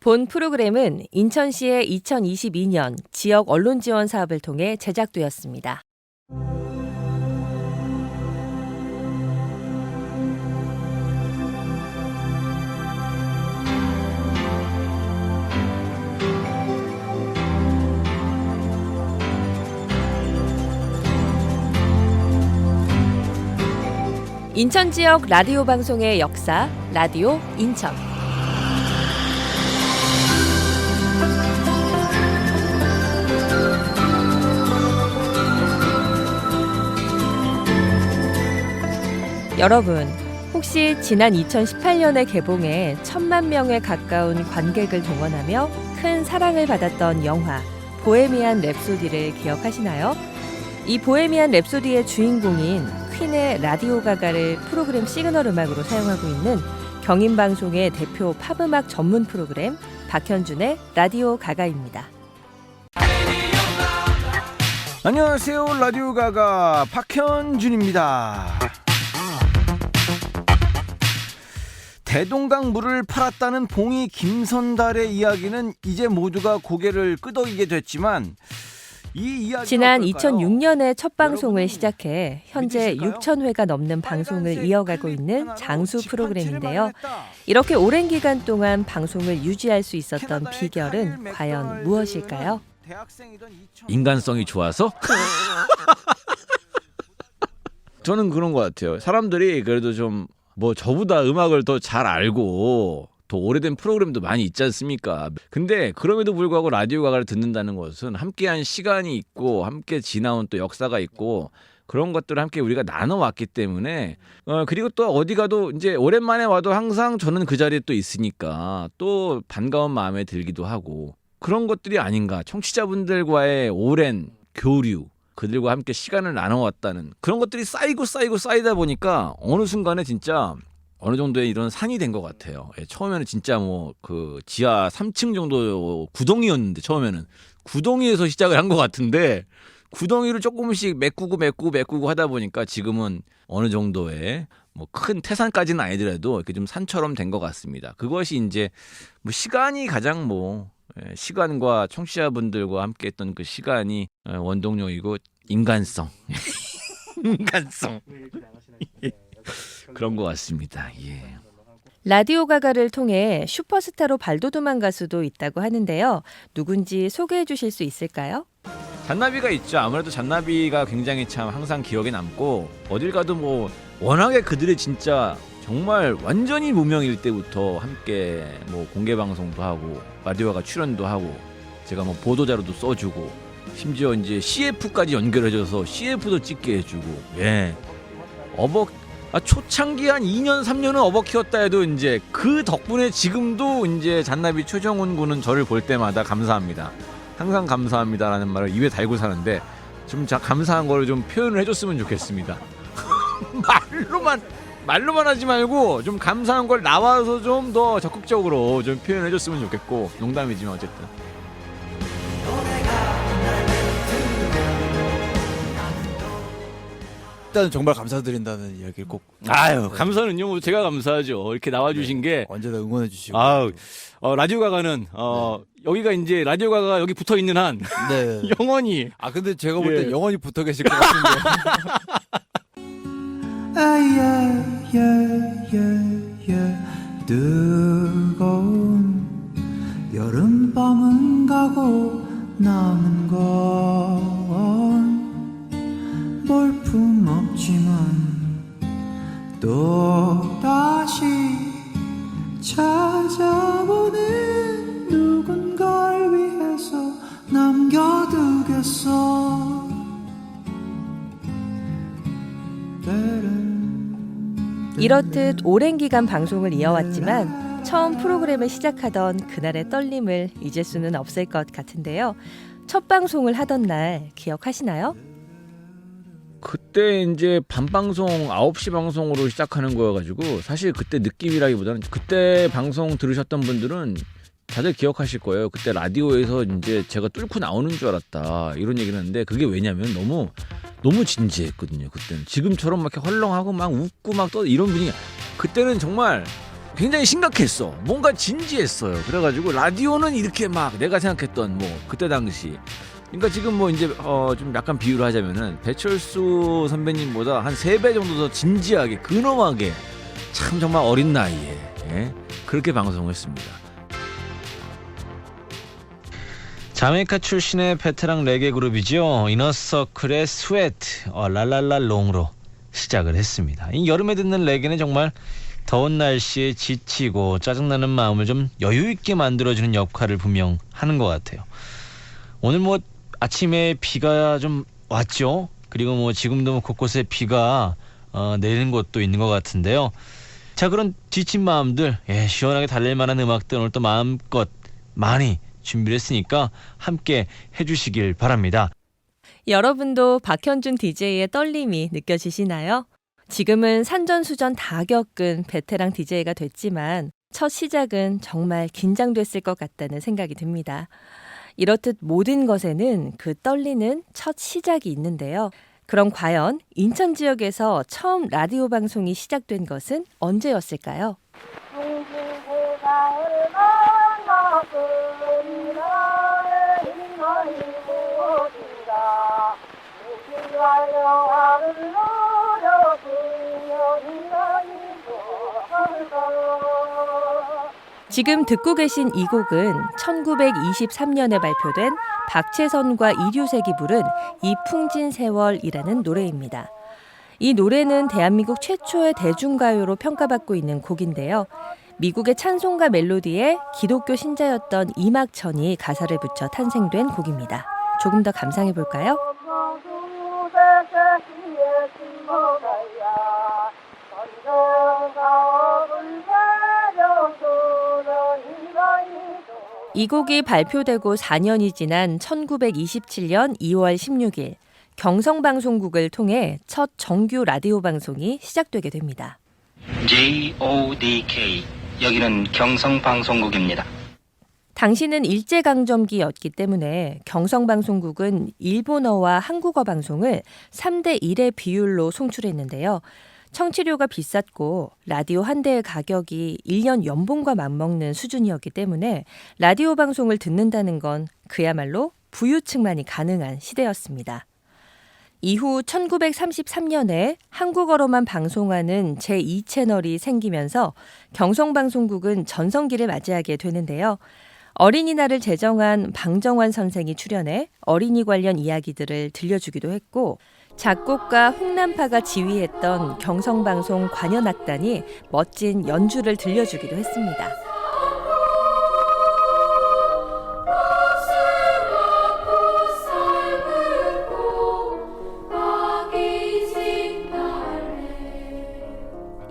본 프로그램은 인천시의 2022년 지역 언론 지원 사업을 통해 제작되었습니다. 인천 지역 라디오 방송의 역사, 라디오 인천. 여러분, 혹시 지난 2018년에 개봉해 1,000만 명에 가까운 관객을 동원하며 큰 사랑을 받았던 영화 보헤미안 랩소디를 기억하시나요? 이 보헤미안 랩소디의 주인공인 퀸의 라디오 가가를 프로그램 시그널 음악으로 사용하고 있는 경인방송의 대표 팝음악 전문 프로그램 박현준의 라디오 가가입니다. 안녕하세요. 라디오 가가 박현준입니다. 대동강 물을 팔았다는 봉이 김선달의 이야기는 이제 모두가 고개를 끄덕이게 됐지만 이 이야기 지난 2006년에 첫 방송을 시작해 현재 6,000회가 넘는 방송을 이어가고 있는 장수 프로그램인데요. 이렇게 오랜 기간 동안 방송을 유지할 수 있었던 비결은 과연 무엇일까요? 인간성이 좋아서? 저는 그런 것 같아요. 사람들이 그래도 좀 뭐 저보다 음악을 더 잘 알고 더 오래된 프로그램도 많이 있지 않습니까? 근데 그럼에도 불구하고 라디오 가가를 듣는다는 것은 함께한 시간이 있고 함께 지나온 또 역사가 있고 그런 것들을 함께 우리가 나눠왔기 때문에 그리고 또 어디 가도 이제 오랜만에 와도 항상 저는 그 자리에 또 있으니까 또 반가운 마음에 들기도 하고 그런 것들이 아닌가. 청취자분들과의 오랜 교류, 그들과 함께 시간을 나눠왔다는 그런 것들이 쌓이다 보니까 어느 순간에 진짜 어느 정도의 이런 산이 된 것 같아요. 처음에는 진짜 뭐 그 지하 3층 정도 구덩이였는데 처음에는 구덩이에서 시작을 한 것 같은데 구덩이를 조금씩 메꾸고 하다 보니까 지금은 어느 정도의 뭐 큰 태산까지는 아니더라도 이렇게 좀 산처럼 된 것 같습니다. 그것이 이제 뭐 시간이 가장 뭐 시간과 청취자분들과 함께했던 그 시간이 원동력이고 인간성 그런 것 같습니다. 예. 라디오 가가를 통해 슈퍼스타로 발돋움한 가수도 있다고 하는데요. 누군지 소개해 주실 수 있을까요? 잔나비가 있죠. 아무래도 잔나비가 굉장히 참 항상 기억에 남고 어딜 가도 뭐 워낙에 그들이 진짜 정말 완전히 무명일 때부터 함께 뭐 공개 방송도 하고 라디오가 출연도 하고 제가 뭐 보도자료도 써주고 심지어 이제 CF까지 연결해줘서 CF도 찍게 해주고 초창기 한 2년 3년은 어버 키웠다 해도 이제 그 덕분에 지금도 이제 잔나비 최정훈 군은 저를 볼 때마다 감사합니다. 항상 감사합니다라는 말을 입에 달고 사는데 좀 감사한 걸 좀 표현을 해줬으면 좋겠습니다. 말로만 하지 말고 좀 감사한 걸 나와서 좀 더 적극적으로 좀 표현해줬으면 좋겠고 농담이지만 어쨌든 일단 정말 감사드린다는 이야기를 꼭. 아유 감사는요 뭐 제가 감사하죠. 이렇게 나와주신 게 언제나 응원해 주시고. 라디오 가가는 여기가 이제 라디오 가가 여기 붙어 있는 한 네. 영원히 근데 제가 볼 때 영원히 붙어 계실 것 같은데. 뜨거운 여름밤은 가고 남은 건 볼품없지만 또 다시 찾아보는 누군가를 위해서 남겨두겠어. 이렇듯 오랜 기간 방송을 이어왔지만 처음 프로그램을 시작하던 그날의 떨림을 잊을 수는 없을 것 같은데요. 첫 방송을 하던 날 기억하시나요? 그때 이제 밤방송 9시 방송으로 시작하는 거여가지고 사실 그때 느낌이라기보다는 그때 방송 들으셨던 분들은 다들 기억하실 거예요. 그때 라디오에서 이제 제가 뚫고 나오는 줄 알았다 이런 얘기를 했는데 그게 왜냐면 너무 진지했거든요. 그때는 지금처럼 막 이렇게 헐렁하고 막 웃고 막 떠 이런 분위기 그때는 정말 굉장히 심각했어. 뭔가 진지했어요. 그래가지고 라디오는 이렇게 막 내가 생각했던 뭐 그때 당시, 그러니까 지금 뭐 이제 좀 약간 비유를 하자면은 배철수 선배님보다 한 3배 정도 더 진지하게 근엄하게 참 정말 어린 나이에 그렇게 방송했습니다. 자메이카 출신의 베테랑 레게 그룹이죠. 이너서클의 스웨트 랄랄랄롱으로 시작을 했습니다. 이 여름에 듣는 레게는 정말 더운 날씨에 지치고 짜증나는 마음을 좀 여유 있게 만들어주는 역할을 분명 하는 것 같아요. 오늘 뭐 아침에 비가 좀 왔죠. 그리고 뭐 지금도 뭐 곳곳에 비가 내리는 곳도 있는 것 같은데요. 자, 그런 지친 마음들 시원하게 달랠 만한 음악들 오늘 또 마음껏 많이 준비를 했으니까 함께 해주시길 바랍니다. 여러분도 박현준 DJ의 떨림이 느껴지시나요? 지금은 산전수전 다 겪은 베테랑 DJ가 됐지만 첫 시작은 정말 긴장됐을 것 같다는 생각이 듭니다. 이렇듯 모든 것에는 그 떨리는 첫 시작이 있는데요. 그럼 과연 인천 지역에서 처음 라디오 방송이 시작된 것은 언제였을까요? 지금 듣고 계신 이 곡은 1923년에 발표된 박채선과 이류색이 부른 이 풍진 세월이라는 노래입니다. 이 노래는 대한민국 최초의 대중가요로 평가받고 있는 곡인데요. 미국의 찬송가 멜로디에 기독교 신자였던 이막천이 가사를 붙여 탄생된 곡입니다. 조금 더 감상해 볼까요? 이 곡이 발표되고 4년이 지난 1927년 2월 16일 경성방송국을 통해 첫 정규 라디오 방송이 시작되게 됩니다. JODK, 여기는 경성방송국입니다. 당시는 일제강점기였기 때문에 경성방송국은 일본어와 한국어 방송을 3대 1의 비율로 송출했는데요. 청취료가 비쌌고 라디오 한 대의 가격이 1년 연봉과 맞먹는 수준이었기 때문에 라디오 방송을 듣는다는 건 그야말로 부유층만이 가능한 시대였습니다. 이후 1933년에 한국어로만 방송하는 제2채널이 생기면서 경성방송국은 전성기를 맞이하게 되는데요. 어린이날을 제정한 방정환 선생이 출연해 어린이 관련 이야기들을 들려주기도 했고 작곡가 홍남파가 지휘했던 경성방송 관현악단이 멋진 연주를 들려주기도 했습니다.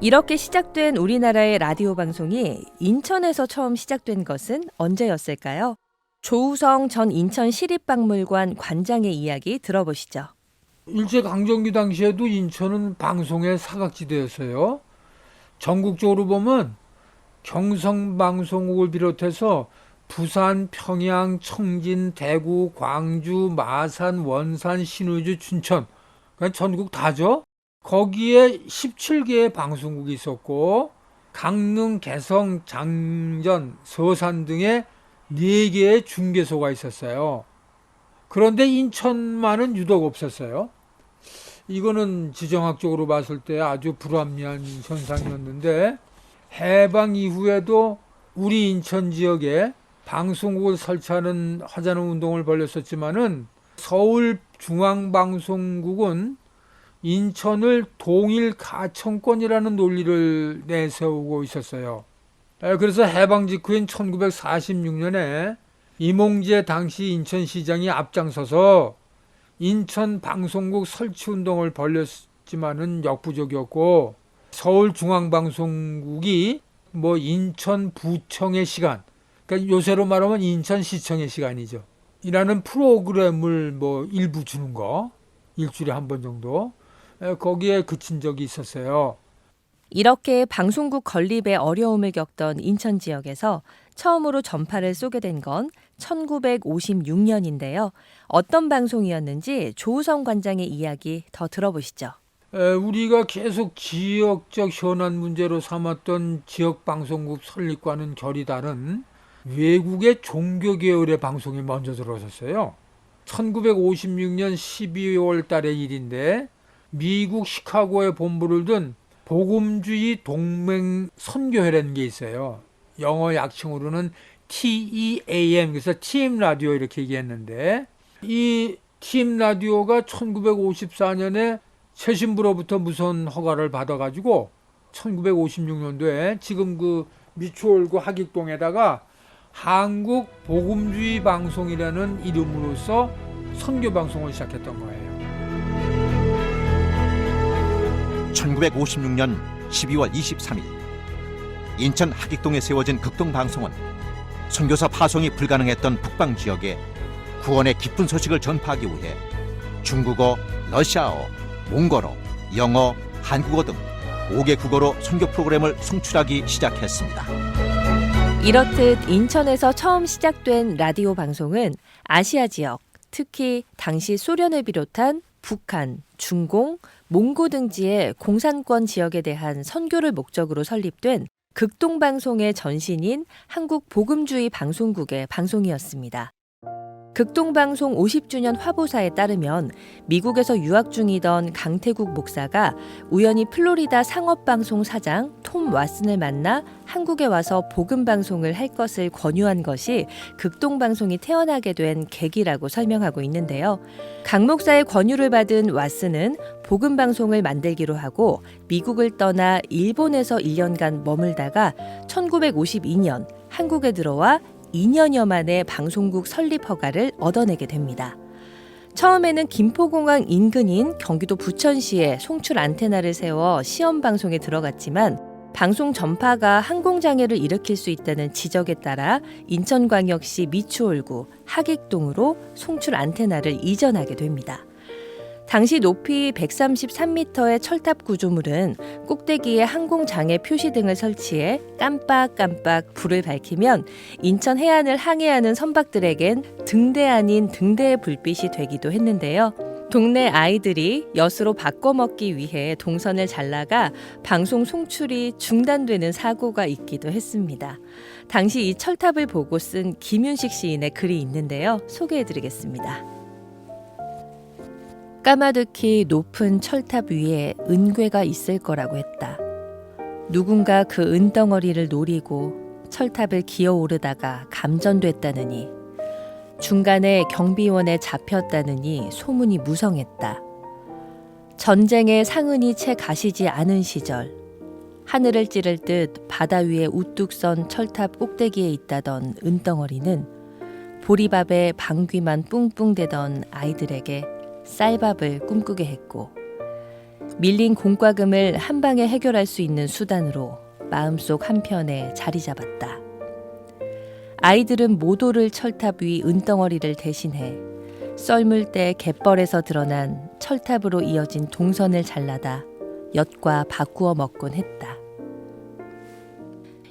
이렇게 시작된 우리나라의 라디오 방송이 인천에서 처음 시작된 것은 언제였을까요? 조우성 전 인천시립박물관 관장의 이야기 들어보시죠. 일제강점기 당시에도 인천은 방송의 사각지대였어요. 전국적으로 보면 경성방송국을 비롯해서 부산, 평양, 청진, 대구, 광주, 마산, 원산, 신의주, 춘천, 그러니까 전국 다죠. 거기에 17개의 방송국이 있었고 강릉, 개성, 장전, 서산 등의 4개의 중개소가 있었어요. 그런데 인천만은 유독 없었어요. 이거는 지정학적으로 봤을 때 아주 불합리한 현상이었는데 해방 이후에도 우리 인천 지역에 방송국을 설치하는 하자는 운동을 벌였었지만은 서울중앙방송국은 인천을 동일 가청권이라는 논리를 내세우고 있었어요. 그래서 해방 직후인 1946년에 이몽재 당시 인천시장이 앞장서서 인천 방송국 설치 운동을 벌였지만은 역부족이었고 서울중앙방송국이 뭐 인천부청의 시간, 그러니까 요새로 말하면 인천시청의 시간이죠. 이라는 프로그램을 뭐 일부 주는 거, 일주일에 한 번 정도 거기에 그친 적이 있었어요. 이렇게 방송국 건립에 어려움을 겪던 인천 지역에서 처음으로 전파를 쏘게 된 건 1956년인데요. 어떤 방송이었는지 조우성 관장의 이야기 더 들어보시죠. 우리가 계속 지역적 현안 문제로 삼았던 지역 방송국 설립과는 결이 다른 외국의 종교 계열의 방송이 먼저 들어섰어요. 1956년 12월 달의 일인데 미국 시카고에 본부를 둔 복음주의 동맹 선교회라는 게 있어요. 영어 약칭으로는 TEAM, 그래서 TM 라디오 이렇게 얘기했는데, 이 TM 라디오가 1954년에 최신부로부터 무선 허가를 받아가지고 1956년도에 지금 그 미추홀구 하객동에다가 한국 복음주의 방송이라는 이름으로서 선교 방송을 시작했던 거예요. 1956년 12월 23일 인천 하객동에 세워진 극동방송은 선교사 파송이 불가능했던 북방 지역에 구원의 기쁜 소식을 전파하기 위해 중국어, 러시아어, 몽골어, 영어, 한국어 등 5개 국어로 선교 프로그램을 송출하기 시작했습니다. 이렇듯 인천에서 처음 시작된 라디오 방송은 아시아 지역, 특히 당시 소련을 비롯한 북한, 중공, 몽고 등지의 공산권 지역에 대한 선교를 목적으로 설립된 극동방송의 전신인 한국복음주의 방송국의 방송이었습니다. 극동방송 50주년 화보사에 따르면 미국에서 유학 중이던 강태국 목사가 우연히 플로리다 상업방송 사장 톰 왓슨을 만나 한국에 와서 복음방송을 할 것을 권유한 것이 극동방송이 태어나게 된 계기라고 설명하고 있는데요. 강 목사의 권유를 받은 왓슨은 복음방송을 만들기로 하고 미국을 떠나 일본에서 1년간 머물다가 1952년 한국에 들어와 2년여 만에 방송국 설립 허가를 얻어내게 됩니다. 처음에는 김포공항 인근인 경기도 부천시에 송출 안테나를 세워 시험 방송에 들어갔지만 방송 전파가 항공장애를 일으킬 수 있다는 지적에 따라 인천광역시 미추홀구 하객동으로 송출 안테나를 이전하게 됩니다. 당시 높이 133m의 철탑 구조물은 꼭대기에 항공장애 표시 등을 설치해 깜빡깜빡 불을 밝히면 인천 해안을 항해하는 선박들에겐 등대 아닌 등대의 불빛이 되기도 했는데요. 동네 아이들이 엿으로 바꿔먹기 위해 동선을 잘라가 방송 송출이 중단되는 사고가 있기도 했습니다. 당시 이 철탑을 보고 쓴 김윤식 시인의 글이 있는데요. 소개해드리겠습니다. 까마득히 높은 철탑 위에 은괴가 있을 거라고 했다. 누군가 그 은덩어리를 노리고 철탑을 기어오르다가 감전됐다느니 중간에 경비원에 잡혔다느니 소문이 무성했다. 전쟁의 상흔이 채 가시지 않은 시절 하늘을 찌를 듯 바다 위에 우뚝 선 철탑 꼭대기에 있다던 은덩어리는 보리밥에 방귀만 뿡뿡대던 아이들에게 쌀밥을 꿈꾸게 했고 밀린 공과금을 한 방에 해결할 수 있는 수단으로 마음속 한편에 자리 잡았다. 아이들은 못 오를 철탑 위 은덩어리를 대신해 썰물 때 갯벌에서 드러난 철탑으로 이어진 동선을 잘라다 엿과 바꾸어 먹곤 했다.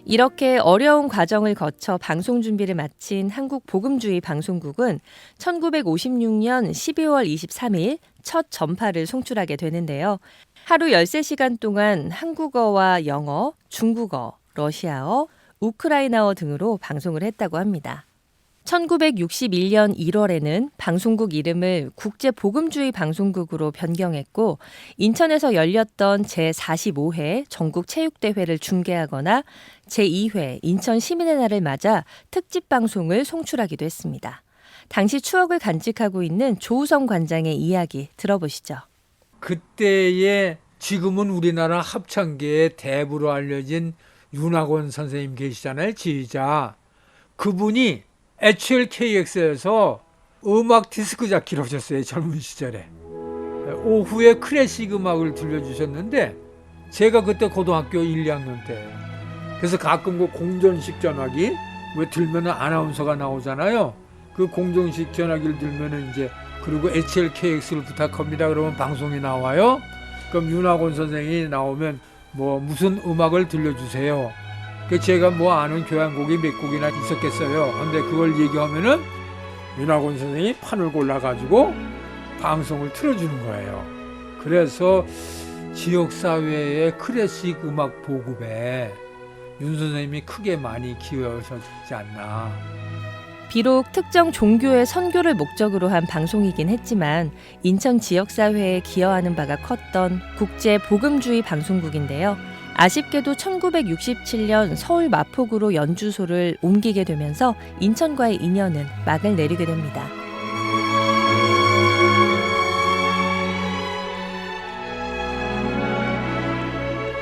이렇게 어려운 과정을 거쳐 방송 준비를 마친 한국복음주의 방송국은 1956년 12월 23일 첫 전파를 송출하게 되는데요. 하루 13시간 동안 한국어와 영어, 중국어, 러시아어, 우크라이나어 등으로 방송을 했다고 합니다. 1961년 1월에는 방송국 이름을 국제복음주의 방송국으로 변경했고 인천에서 열렸던 제45회 전국체육대회를 중계하거나 제2회 인천 시민의 날을 맞아 특집 방송을 송출하기도 했습니다. 당시 추억을 간직하고 있는 조우성 관장의 이야기 들어보시죠. 그때에 지금은 우리나라 합창계의 대부로 알려진 윤학원 선생님 계시잖아요. 지휘자. 그분이 HLKX에서 음악 디스크 잡기를 하셨어요. 젊은 시절에. 오후에 클래식 음악을 들려주셨는데 제가 그때 고등학교 1, 2학년 때예요. 그래서 가끔 그 공전식 전화기 왜 들면은 아나운서가 나오잖아요. 그 공전식 전화기를 들면은 이제 그리고 HLKX를 부탁합니다. 그러면 방송이 나와요. 그럼 윤학원 선생이 나오면 뭐 무슨 음악을 들려주세요. 제가 뭐 아는 교향곡이 몇 곡이나 있었겠어요. 근데 그걸 얘기하면은 윤학원 선생이 판을 골라가지고 방송을 틀어주는 거예요. 그래서 지역사회의 클래식 음악 보급에 윤 선생님이 크게 많이 기여하셨지 않나. 비록 특정 종교의 선교를 목적으로 한 방송이긴 했지만 인천 지역사회에 기여하는 바가 컸던 국제 복음주의 방송국인데요. 아쉽게도 1967년 서울 마포구로 연주소를 옮기게 되면서 인천과의 인연은 막을 내리게 됩니다.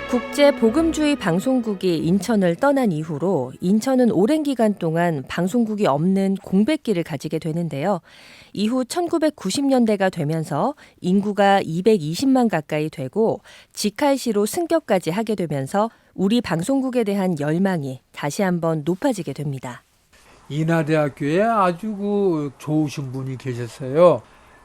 국제 복음주의 방송국이 인천을 떠난 이후로 인천은 오랜 기간 동안 방송국이 없는 공백기를 가지게 되는데요. 이후 1990년대가 되면서 인구가 220만 가까이 되고 직할시로 승격까지 하게 되면서 우리 방송국에 대한 열망이 다시 한번 높아지게 됩니다. 인하대학교에 아주 좋으신 분이 계셨어요.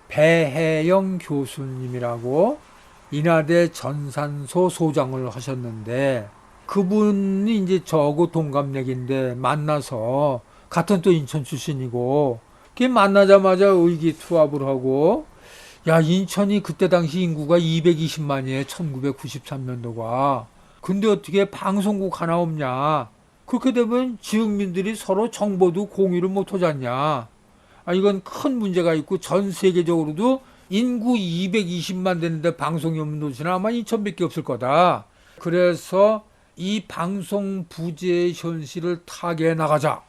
배혜영 교수님이라고 인하대 전산소 소장을 하셨는데 그분이 이제 저하고 동갑내기인데 만나서 같은 또 인천 출신이고 만나자마자 의기투합을 하고 야 인천이 그때 당시 인구가 220만이에요. 1993년도가. 근데 어떻게 방송국 하나 없냐. 그렇게 되면 지역민들이 서로 정보도 공유를 못하지 않냐. 이건 큰 문제가 있고 전 세계적으로도 인구 220만 되는데 방송이 없는 도시는 아마 인천밖에 없을 거다. 그래서 이 방송 부재의 현실을 타개해 나가자.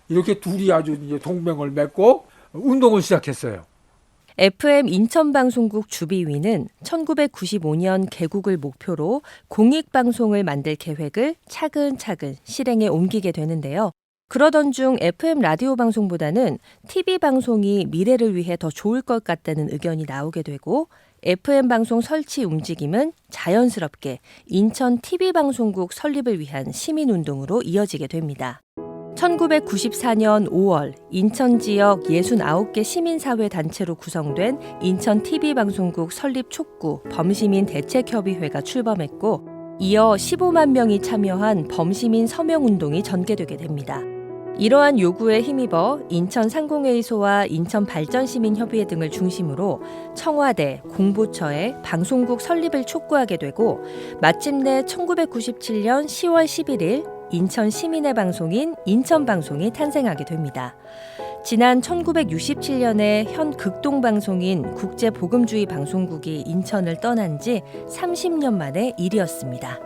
이렇게 둘이 아주 이제 동맹을 맺고 운동을 시작했어요. FM 인천방송국 주비위는 1995년 개국을 목표로 공익방송을 만들 계획을 차근차근 실행에 옮기게 되는데요. 그러던 중 FM 라디오 방송보다는 TV 방송이 미래를 위해 더 좋을 것 같다는 의견이 나오게 되고 FM 방송 설치 움직임은 자연스럽게 인천 TV 방송국 설립을 위한 시민운동으로 이어지게 됩니다. 1994년 5월 인천 지역 69개 시민사회 단체로 구성된 인천 TV방송국 설립 촉구 범시민 대책협의회가 출범했고 이어 15만 명이 참여한 범시민 서명운동이 전개되게 됩니다. 이러한 요구에 힘입어 인천 상공회의소와 인천발전시민협의회 등을 중심으로 청와대, 공보처에 방송국 설립을 촉구하게 되고 마침내 1997년 10월 11일 인천 시민의 방송인 인천방송이 탄생하게 됩니다. 지난 1967년에 현 극동방송인 국제복음주의 방송국이 인천을 떠난 지 30년 만의 일이었습니다.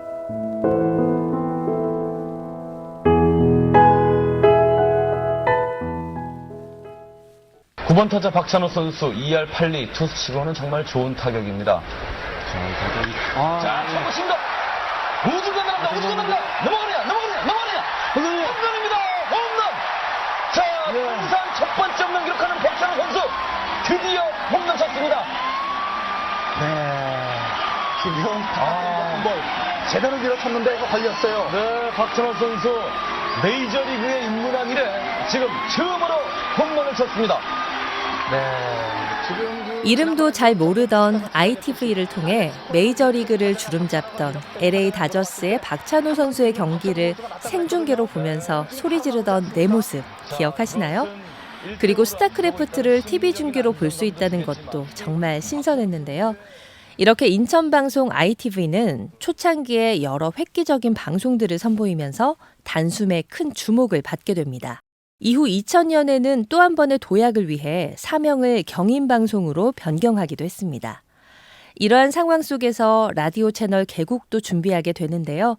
9번 타자 박찬호 선수 2할 8리 투수치고는 정말 좋은 타격입니다. 자, 쳐보신다. 우주가 나간다. 넘어가느냐. 홈런입니다. 홈런. 자, 통산 첫 번째 홈런 기록하는 박찬호 선수 드디어 홈런 쳤습니다. 네. 지금 한번 제대로 밀어쳤는데 걸렸어요. 네, 박찬호 선수 메이저리그에 입문한 이래 지금 처음으로 홈런을 쳤습니다. 네. 이름도 잘 모르던 ITV를 통해 메이저리그를 주름잡던 LA 다저스의 박찬호 선수의 경기를 생중계로 보면서 소리 지르던 내 모습 기억하시나요? 그리고 스타크래프트를 TV 중계로 볼 수 있다는 것도 정말 신선했는데요. 이렇게 인천방송 ITV는 초창기에 여러 획기적인 방송들을 선보이면서 단숨에 큰 주목을 받게 됩니다. 이후 2000년에는 또 한 번의 도약을 위해 사명을 경인방송으로 변경하기도 했습니다. 이러한 상황 속에서 라디오 채널 개국도 준비하게 되는데요.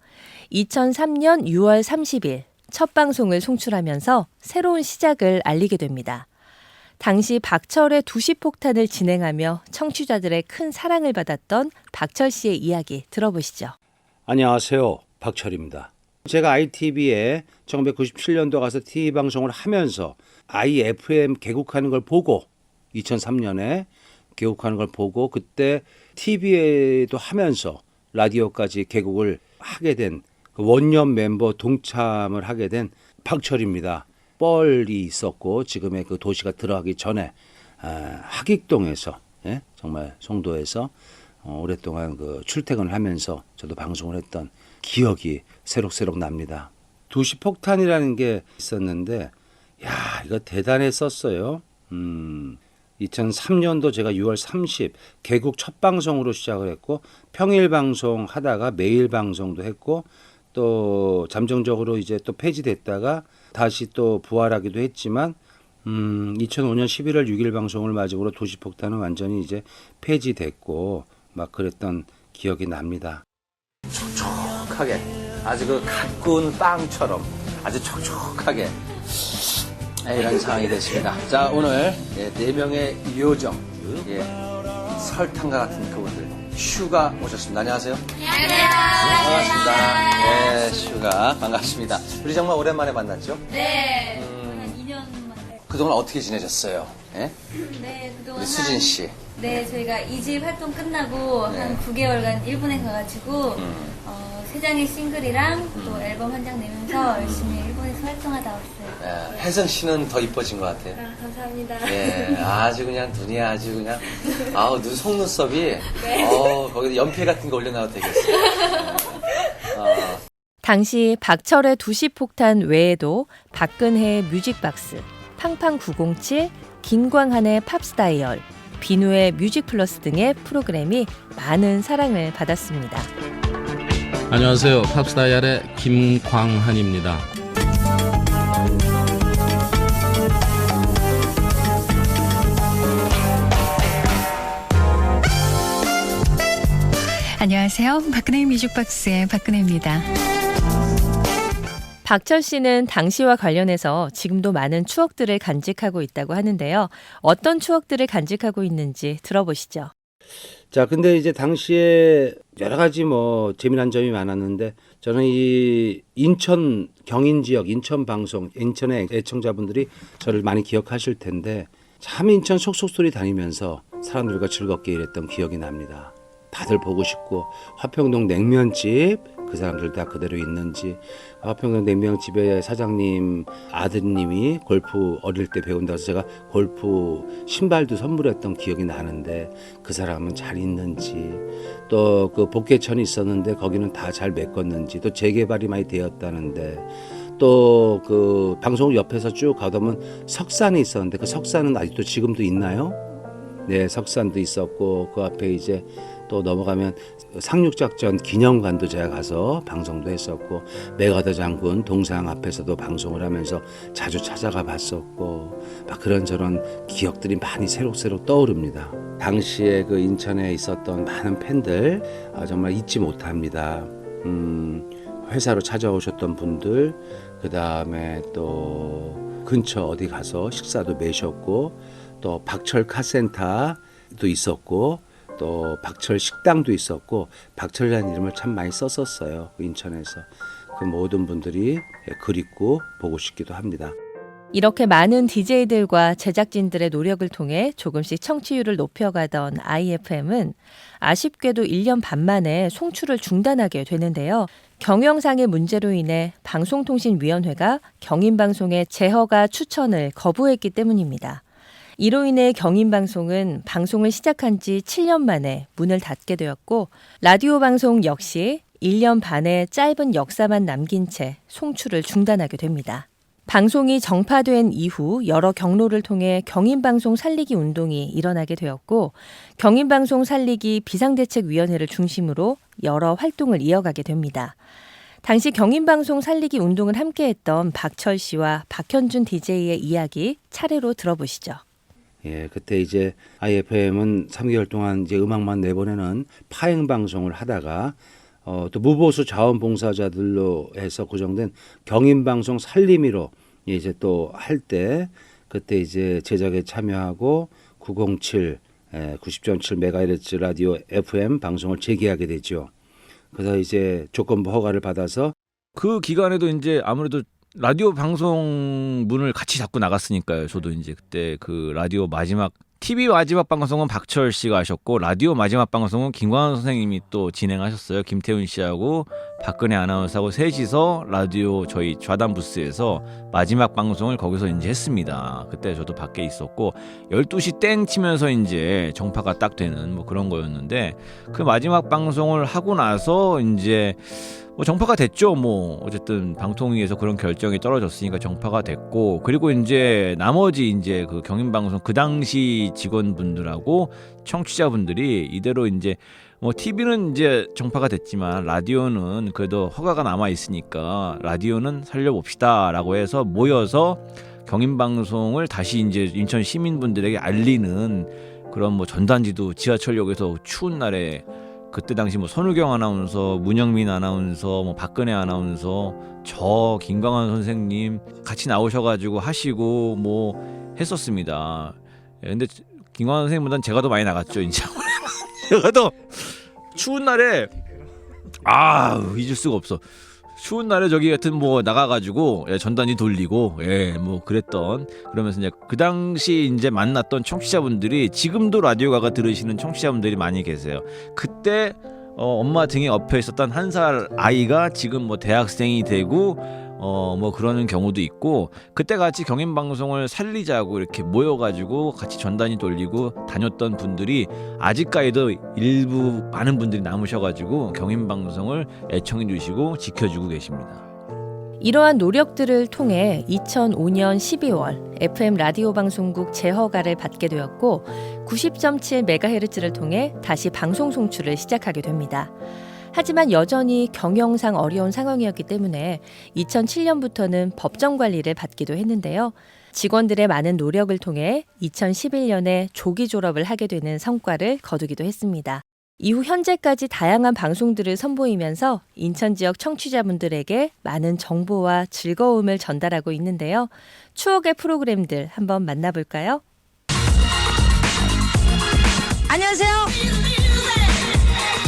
2003년 6월 30일 첫 방송을 송출하면서 새로운 시작을 알리게 됩니다. 당시 박철의 두시폭탄을 진행하며 청취자들의 큰 사랑을 받았던 박철 씨의 이야기 들어보시죠. 안녕하세요. 박철입니다. 제가 ITV에 1997년도 가서 TV 방송을 하면서 IFM 개국하는 걸 보고 2003년에 개국하는 걸 보고 그때 TV에도 하면서 라디오까지 개국을 하게 된 원년 멤버 동참을 하게 된 박철입니다. 뻘이 있었고 지금의 그 도시가 들어가기 전에 하객동에서 정말 송도에서 오랫동안 그 출퇴근을 하면서 저도 방송을 했던 기억이 새록새록 납니다. 두시폭탄이라는 게 있었는데 야 이거 대단했었어요. 2003년도 제가 6월 30 개국 첫 방송으로 시작을 했고 평일 방송 하다가 매일 방송도 했고 또 잠정적으로 이제 또 폐지됐다가 다시 또 부활하기도 했지만 2005년 11월 6일 방송을 마지막으로 도시폭탄은 완전히 이제 폐지됐고 막 그랬던 기억이 납니다. 촉촉하게 아주 그 갓 구운 빵처럼 아주 촉촉하게 이런 상황이 됐습니다. 자, 오늘 4명의 요정, 설탕과 같은 그분들 슈가 오셨습니다. 안녕하세요. 안녕하세요. 반갑습니다. 네, 슈가 반갑습니다. 우리 정말 오랜만에 만났죠? 네. 한 2년 만에. 그동안 어떻게 지내셨어요? 네, 그동안 우리 수진 씨. 네, 저희가 2집 활동 끝나고 한 9개월간 일본에 가가지고 세 장의 싱글이랑 또 앨범 한 장 내면서 열심히 일본에서 활동하다 왔어요. 혜성 씨는 더 이뻐진 것 같아요. 아, 감사합니다. 예, 아주 그냥 눈이 아주 그냥 눈 속눈썹이 거기다 연필 같은 거 올려놔도 되겠어요. 당시 박철의 두시폭탄 외에도 박근혜의 뮤직박스, 팡팡907, 김광한의 팝스다이얼, 비누의 뮤직플러스 등의 프로그램이 많은 사랑을 받았습니다. 안녕하세요. 팝스다이얼의 김광한입니다. 안녕하세요. 박근혜 뮤직박스의 박근혜입니다. 박철 씨는 당시와 관련해서 지금도 많은 추억들을 간직하고 있다고 하는데요. 어떤 추억들을 간직하고 있는지 들어보시죠. 자, 근데 이제 당시에 여러 가지 재미난 점이 많았는데 저는 이 인천 경인 지역, 인천 방송, 인천의 애청자분들이 저를 많이 기억하실 텐데 참 인천 속속소리 다니면서 사람들과 즐겁게 일했던 기억이 납니다. 다들 보고 싶고 화평동 냉면집 그 사람들 다 그대로 있는지 화평동 냉면집의 사장님 아드님이 골프 어릴 때 배운다고 해서 제가 골프 신발도 선물했던 기억이 나는데 그 사람은 잘 있는지 또 그 복개천이 있었는데 거기는 다 잘 메꿨는지 또 재개발이 많이 되었다는데 또 그 방송 옆에서 쭉 가다 보면 석산이 있었는데 그 석산은 아직도 지금도 있나요? 네, 석산도 있었고 그 앞에 이제 또 넘어가면 상륙작전 기념관도 제가 가서 방송도 했었고 메가더 장군 동상 앞에서도 방송을 하면서 자주 찾아가 봤었고 막 그런저런 기억들이 많이 새록새록 떠오릅니다. 당시에 그 인천에 있었던 많은 팬들 정말 잊지 못합니다. 회사로 찾아오셨던 분들 그 다음에 또 근처 어디 가서 식사도 매셨고 또 박철 카센터도 있었고 또 박철 식당도 있었고 박철이라는 이름을 참 많이 썼었어요. 인천에서. 그 모든 분들이 그립고 보고 싶기도 합니다. 이렇게 많은 DJ들과 제작진들의 노력을 통해 조금씩 청취율을 높여가던 IFM은 아쉽게도 1년 반 만에 송출을 중단하게 되는데요. 경영상의 문제로 인해 방송통신위원회가 경인방송의 재허가 추천을 거부했기 때문입니다. 이로 인해 경인방송은 방송을 시작한 지 7년 만에 문을 닫게 되었고 라디오 방송 역시 1년 반의 짧은 역사만 남긴 채 송출을 중단하게 됩니다. 방송이 정파된 이후 여러 경로를 통해 경인방송 살리기 운동이 일어나게 되었고 경인방송 살리기 비상대책위원회를 중심으로 여러 활동을 이어가게 됩니다. 당시 경인방송 살리기 운동을 함께했던 박철 씨와 박현준 DJ의 이야기 차례로 들어보시죠. 예, 그때 이제 IFM은 3개월 동안 이제 음악만 내보내는 파행 방송을 하다가 또 무보수 자원봉사자들로 해서 구성된 경인방송 살림이로 이제 또 할 때 그때 이제 제작에 참여하고 907 90.7 MHz 라디오 FM 방송을 재개하게 되죠. 그래서 이제 조건부 허가를 받아서 그 기간에도 이제 아무래도 라디오 방송 문을 같이 잡고 나갔으니까요. 저도 이제 그때 그 라디오 마지막 TV 마지막 방송은 박철 씨가 하셨고 라디오 마지막 방송은 김광한 선생님이 또 진행하셨어요. 김태훈 씨하고 박근혜 아나운서하고 셋이서 라디오 저희 좌단 부스에서 마지막 방송을 거기서 이제 했습니다. 그때 저도 밖에 있었고 12시 땡 치면서 이제 정파가 딱 되는 뭐 그런 거였는데 그 마지막 방송을 하고 나서 이제 뭐 정파가 됐죠. 뭐 어쨌든 방통위에서 그런 결정이 떨어졌으니까 정파가 됐고, 그리고 이제 나머지 이제 그 경인방송 그 당시 직원분들하고 청취자분들이 이대로 이제 뭐 TV는 이제 정파가 됐지만 라디오는 그래도 허가가 남아 있으니까 라디오는 살려봅시다라고 해서 모여서 경인방송을 다시 이제 인천 시민분들에게 알리는 그런 뭐 전단지도 지하철역에서 추운 날에 그때 당시 뭐 손우경 아나운서, 문영민 아나운서, 뭐 박근혜 아나운서, 저 김광환 선생님 같이 나오셔가지고 하시고 뭐 했었습니다. 근데 김광환 선생님보다는 제가 더 많이 나갔죠, 이제. 제가 더 추운 날에 잊을 수가 없어. 추운 날에 저기 같은 뭐 나가가지고 전단지 돌리고 뭐 그랬던, 그러면서 이제 그 당시 이제 만났던 청취자분들이 지금도 라디오가가 들으시는 청취자분들이 많이 계세요. 그때 엄마 등에 엎여 있었던 1살 아이가 지금 뭐 대학생이 되고 뭐 그러는 경우도 있고, 그때 같이 경인방송을 살리자고 이렇게 모여가지고 같이 전단지 돌리고 다녔던 분들이 아직까지도 일부 많은 분들이 남으셔가지고 경인방송을 애청해 주시고 지켜주고 계십니다. 이러한 노력들을 통해 2005년 12월 FM 라디오 방송국 재허가를 받게 되었고 90.7MHz를 통해 다시 방송 송출을 시작하게 됩니다. 하지만 여전히 경영상 어려운 상황이었기 때문에 2007년부터는 법정 관리를 받기도 했는데요. 직원들의 많은 노력을 통해 2011년에 조기 졸업을 하게 되는 성과를 거두기도 했습니다. 이후 현재까지 다양한 방송들을 선보이면서 인천 지역 청취자분들에게 많은 정보와 즐거움을 전달하고 있는데요. 추억의 프로그램들 한번 만나볼까요? 안녕하세요.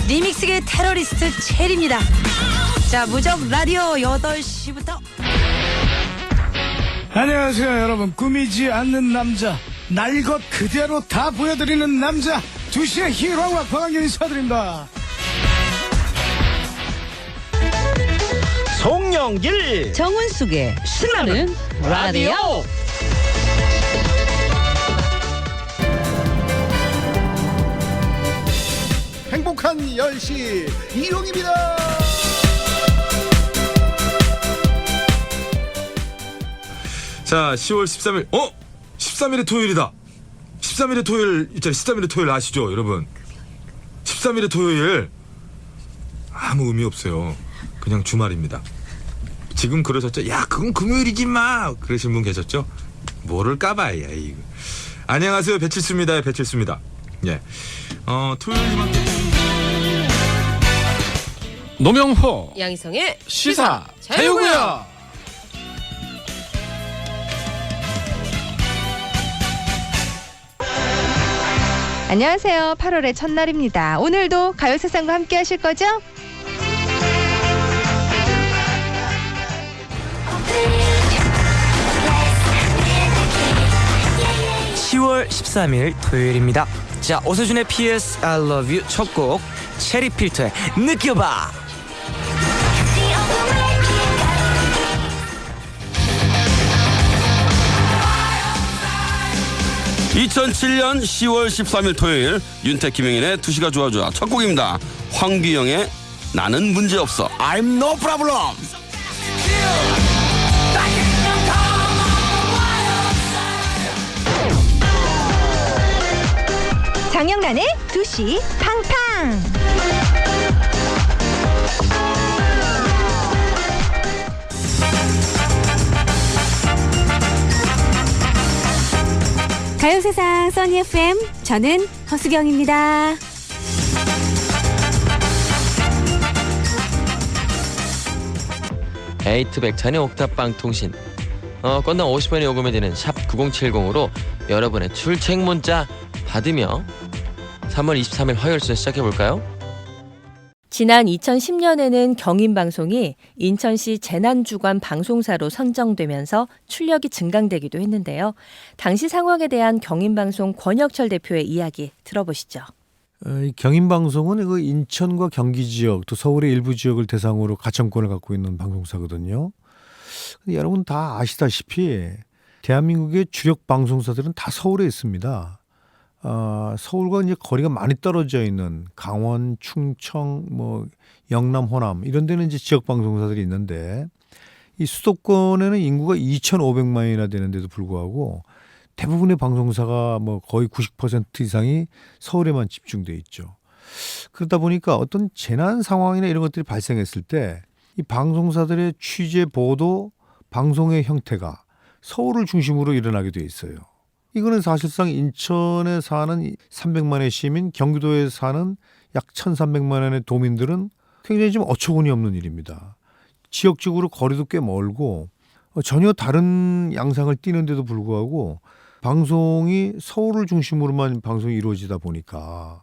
리믹스계 테러리스트 체리입니다. 자, 무적 라디오 8시부터. 안녕하세요, 여러분. 꾸미지 않는 남자, 날 것 그대로 다 보여드리는 남자, 2시의 희광과 박광규 인사드립니다. 송영길, 정은숙의 신나는 라디오. 행복한 10시 이용입니다. 자, 10월 13일 13일의 토요일이다. 13일의 토요일 있잖아요. 13일의 토요일 아시죠, 여러분? 13일의 토요일 아무 의미 없어요. 그냥 주말입니다. 지금 그러셨죠? 야, 그건 금요일이지 마. 그러신 분 계셨죠? 뭐를 까봐야 이거. 안녕하세요, 배칠수입니다. 배칠수입니다. 예. 토요일이면 노명호 양희성의 시사 자유구역. 안녕하세요. 8월의 첫날입니다. 오늘도 가요세상과 함께 하실 거죠? (10월 13일) 토요일입니다. 자, 오세준의 PS I Love You 첫 곡 체리필터의 느껴봐. (2007년 10월 13일) 토요일 윤택 김영인의 2시가 좋아 좋아 첫 곡입니다. 황규영의 나는 문제없어. I'm no problem. 장영란의 2시 팡팡. 가요세상 써니 FM, 저는 허수경입니다. 에이트 백찬의 옥탑방 통신, 건당 50원이 요금이 되는 샵 9070으로 여러분의 출첵 문자 받으며 3월 23일 화요일 수 시작해볼까요? 지난 2010년에는 경인방송이 인천시 재난주간 방송사로 선정되면서 출력이 증강되기도 했는데요. 당시 상황에 대한 경인방송 권혁철 대표의 이야기 들어보시죠. 경인방송은 그 인천과 경기 지역 또 서울의 일부 지역을 대상으로 가청권을 갖고 있는 방송사거든요. 근데 여러분 다 아시다시피 대한민국의 주력 방송사들은 다 서울에 있습니다. 서울과 이제 거리가 많이 떨어져 있는 강원, 충청, 뭐 영남, 호남 이런 데는 이제 지역 방송사들이 있는데 이 수도권에는 인구가 2,500만이나 되는데도 불구하고 대부분의 방송사가 뭐 거의 90% 이상이 서울에만 집중돼 있죠. 그러다 보니까 어떤 재난 상황이나 이런 것들이 발생했을 때 이 방송사들의 취재, 보도, 방송의 형태가 서울을 중심으로 일어나게 돼 있어요. 이거는 사실상 인천에 사는 300만의 시민, 경기도에 사는 약 1,300만의 도민들은 굉장히 좀 어처구니 없는 일입니다. 지역적으로 거리도 꽤 멀고 전혀 다른 양상을 띠는데도 불구하고 방송이 서울을 중심으로만 방송이 이루어지다 보니까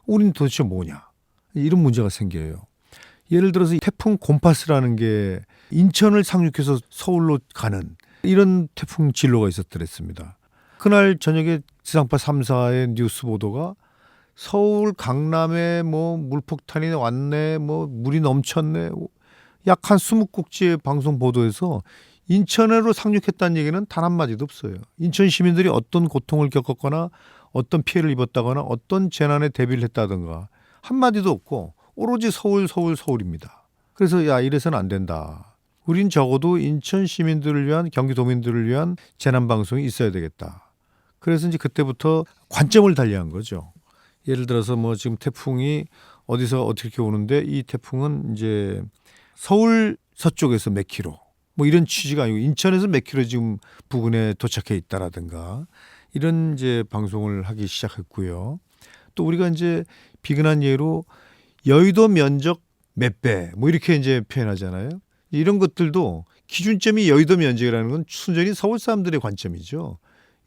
우리는 도대체 뭐냐 이런 문제가 생겨요. 예를 들어서 태풍 곰파스라는 게 인천을 상륙해서 서울로 가는 이런 태풍 진로가 있었더랬습니다. 그날 저녁에 지상파 3사의 뉴스 보도가 서울 강남에 뭐 물폭탄이 왔네, 뭐 물이 넘쳤네, 약 한 20곡지의 방송 보도에서 인천으로 상륙했다는 얘기는 단 한마디도 없어요. 인천 시민들이 어떤 고통을 겪었거나 어떤 피해를 입었다거나 어떤 재난에 대비를 했다든가 한마디도 없고 오로지 서울입니다. 그래서 야 이래서는 안 된다. 우린 적어도 인천 시민들을 위한 경기도민들을 위한 재난방송이 있어야 되겠다. 그래서 이제 그때부터 관점을 달리한 거죠. 예를 들어서 뭐 지금 태풍이 어디서 어떻게 오는데 이 태풍은 이제 서울 서쪽에서 몇 킬로 뭐 이런 취지가 아니고 인천에서 몇 킬로 지금 부근에 도착해 있다라든가 이런 이제 방송을 하기 시작했고요. 또 우리가 이제 비근한 예로 여의도 면적 몇 배 뭐 이렇게 이제 표현하잖아요. 이런 것들도 기준점이 여의도 면적이라는 건 순전히 서울 사람들의 관점이죠.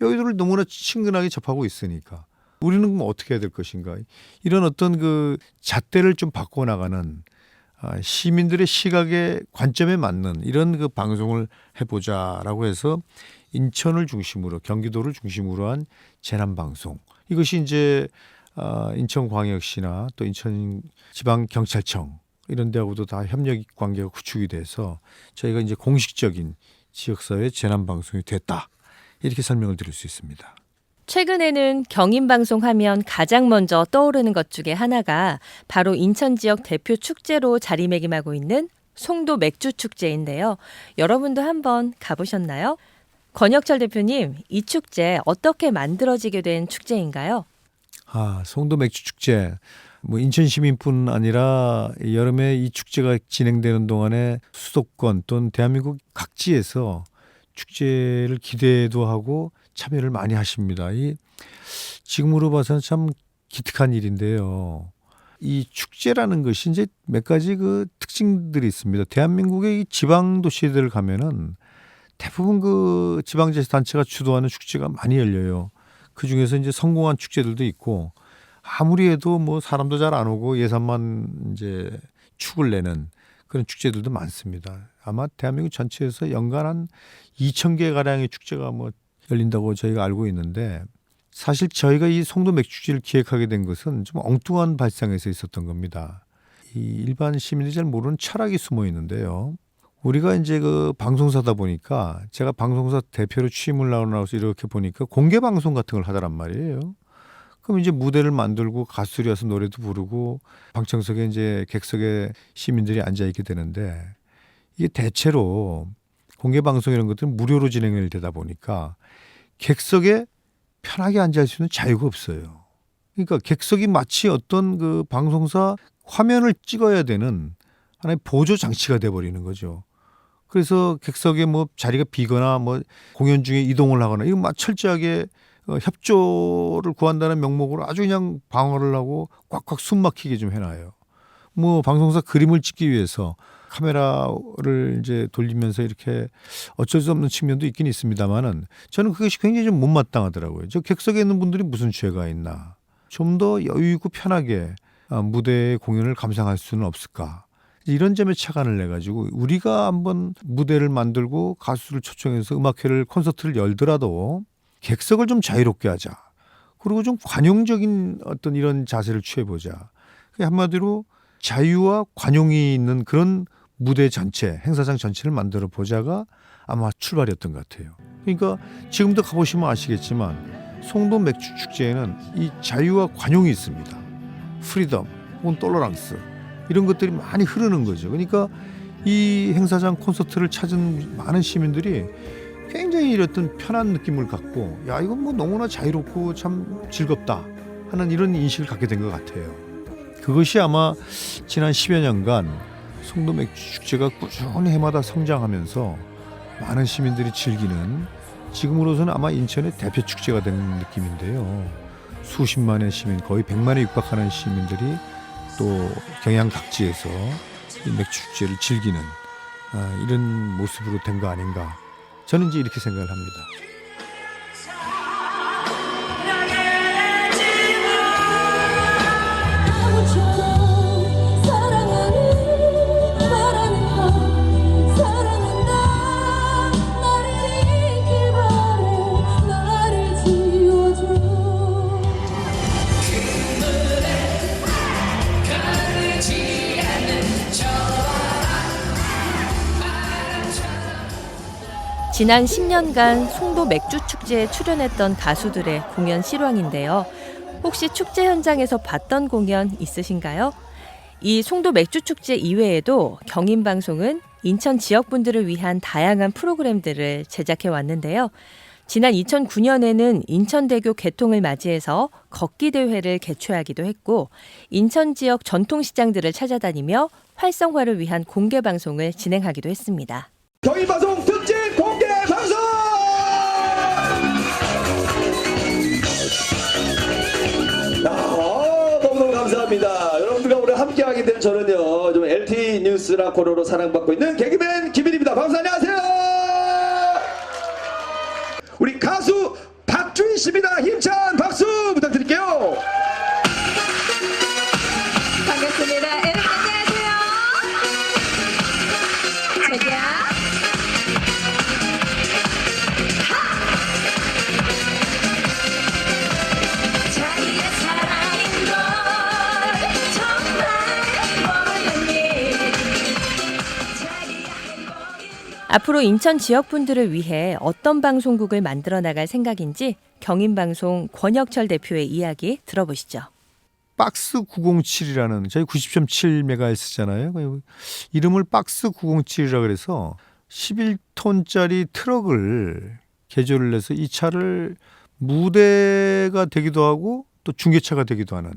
여의도를 너무나 친근하게 접하고 있으니까 우리는 그럼 어떻게 해야 될 것인가. 이런 어떤 그 잣대를 좀 바꿔나가는 시민들의 시각의 관점에 맞는 이런 그 방송을 해보자라고 해서 인천을 중심으로 경기도를 중심으로 한 재난방송 이것이 이제 인천광역시나 또 인천지방경찰청 이런 데하고도 다 협력 관계가 구축이 돼서 저희가 이제 공식적인 지역사회 재난방송이 됐다. 이렇게 설명을 드릴 수 있습니다. 최근에는 경인방송 하면 가장 먼저 떠오르는 것 중에 하나가 바로 인천 지역 대표 축제로 자리매김하고 있는 송도 맥주 축제인데요. 여러분도 한번 가보셨나요? 권혁철 대표님, 이 축제 어떻게 만들어지게 된 축제인가요? 송도 맥주 축제. 뭐 인천 시민뿐 아니라 여름에 이 축제가 진행되는 동안에 수도권 또는 대한민국 각지에서 축제를 기대도 하고 참여를 많이 하십니다. 지금으로 봐서는 참 기특한 일인데요. 이 축제라는 것이 이제 몇 가지 그 특징들이 있습니다. 대한민국의 이 지방 도시들을 가면은 대부분 그 지방자치단체가 주도하는 축제가 많이 열려요. 그 중에서 이제 성공한 축제들도 있고 아무리 해도 뭐 사람도 잘 안 오고 예산만 이제 축을 내는 그런 축제들도 많습니다. 아마 대한민국 전체에서 연간 한 2,000개 가량의 축제가 뭐 열린다고 저희가 알고 있는데 사실 저희가 이 송도 맥주축제를 기획하게 된 것은 좀 엉뚱한 발상에서 있었던 겁니다. 이 일반 시민들이 잘 모르는 철학이 숨어 있는데요. 우리가 이제 그 방송사다 보니까 제가 방송사 대표로 취임을 나와서 이렇게 보니까 공개 방송 같은 걸 하더란 말이에요. 그럼 이제 무대를 만들고 가수들이 와서 노래도 부르고 방청석에 이제 객석에 시민들이 앉아 있게 되는데 이게 대체로 공개 방송 이런 것들은 무료로 진행이 되다 보니까 객석에 편하게 앉아 있을 수 있는 자유가 없어요. 그러니까 객석이 마치 어떤 그 방송사 화면을 찍어야 되는 하나의 보조 장치가 돼버리는 거죠. 그래서 객석에 뭐 자리가 비거나 뭐 공연 중에 이동을 하거나 이거 막 철저하게 협조를 구한다는 명목으로 아주 그냥 방어를 하고 꽉꽉 숨 막히게 좀 해놔요. 뭐 방송사 그림을 찍기 위해서 카메라를 이제 돌리면서 이렇게 어쩔 수 없는 측면도 있긴 있습니다만은 저는 그것이 굉장히 좀 못마땅하더라고요. 저 객석에 있는 분들이 무슨 죄가 있나. 좀 더 여유 있고 편하게 무대의 공연을 감상할 수는 없을까. 이런 점에 착안을 내가지고 우리가 한번 무대를 만들고 가수를 초청해서 음악회를 콘서트를 열더라도 객석을 좀 자유롭게 하자. 그리고 좀 관용적인 어떤 이런 자세를 취해보자. 한마디로 자유와 관용이 있는 그런 무대 전체, 행사장 전체를 만들어 보자가 아마 출발이었던 것 같아요. 그러니까 지금도 가보시면 아시겠지만 송도 맥주 축제에는 이 자유와 관용이 있습니다. 프리덤 혹은 톨러랑스 이런 것들이 많이 흐르는 거죠. 그러니까 이 행사장 콘서트를 찾은 많은 시민들이 굉장히 이랬던 편한 느낌을 갖고 야 이건 뭐 너무나 자유롭고 참 즐겁다 하는 이런 인식을 갖게 된 것 같아요. 그것이 아마 지난 10여 년간 송도 맥주 축제가 꾸준히 해마다 성장하면서 많은 시민들이 즐기는 지금으로서는 아마 인천의 대표 축제가 된 느낌인데요. 수십만의 시민, 거의 100만에 육박하는 시민들이 또 경양 각지에서 이 맥주 축제를 즐기는 이런 모습으로 된 거 아닌가. 저는 이제 이렇게 생각을 합니다. 지난 10년간 송도 맥주 축제에 출연했던 가수들의 공연 실황인데요. 혹시 축제 현장에서 봤던 공연 있으신가요? 이 송도 맥주 축제 이외에도 경인방송은 인천 지역분들을 위한 다양한 프로그램들을 제작해 왔는데요. 지난 2009년에는 인천대교 개통을 맞이해서 걷기 대회를 개최하기도 했고 인천 지역 전통시장들을 찾아다니며 활성화를 위한 공개 방송을 진행하기도 했습니다. 경인방송 특집 공개 방송! 너무너무 감사합니다. 여러분들과 오늘 함께하게 된 저는요, 좀 LTE 뉴스라 코너로 사랑받고 있는 개그맨 김일입니다. 박수 안녕하세요. 우리 가수 박주희 씨입니다. 힘찬 박수 부탁드릴게요. 반갑습니다. 여러분 안녕하세요. 자기야. 앞으로 인천 지역분들을 위해 어떤 방송국을 만들어 나갈 생각인지 경인방송 권혁철 대표의 이야기 들어보시죠. 박스 907이라는 저희 90.7MHz잖아요. 이름을 박스 907이라 그래서 11톤짜리 트럭을 개조를 해서 이 차를 무대가 되기도 하고 또 중계차가 되기도 하는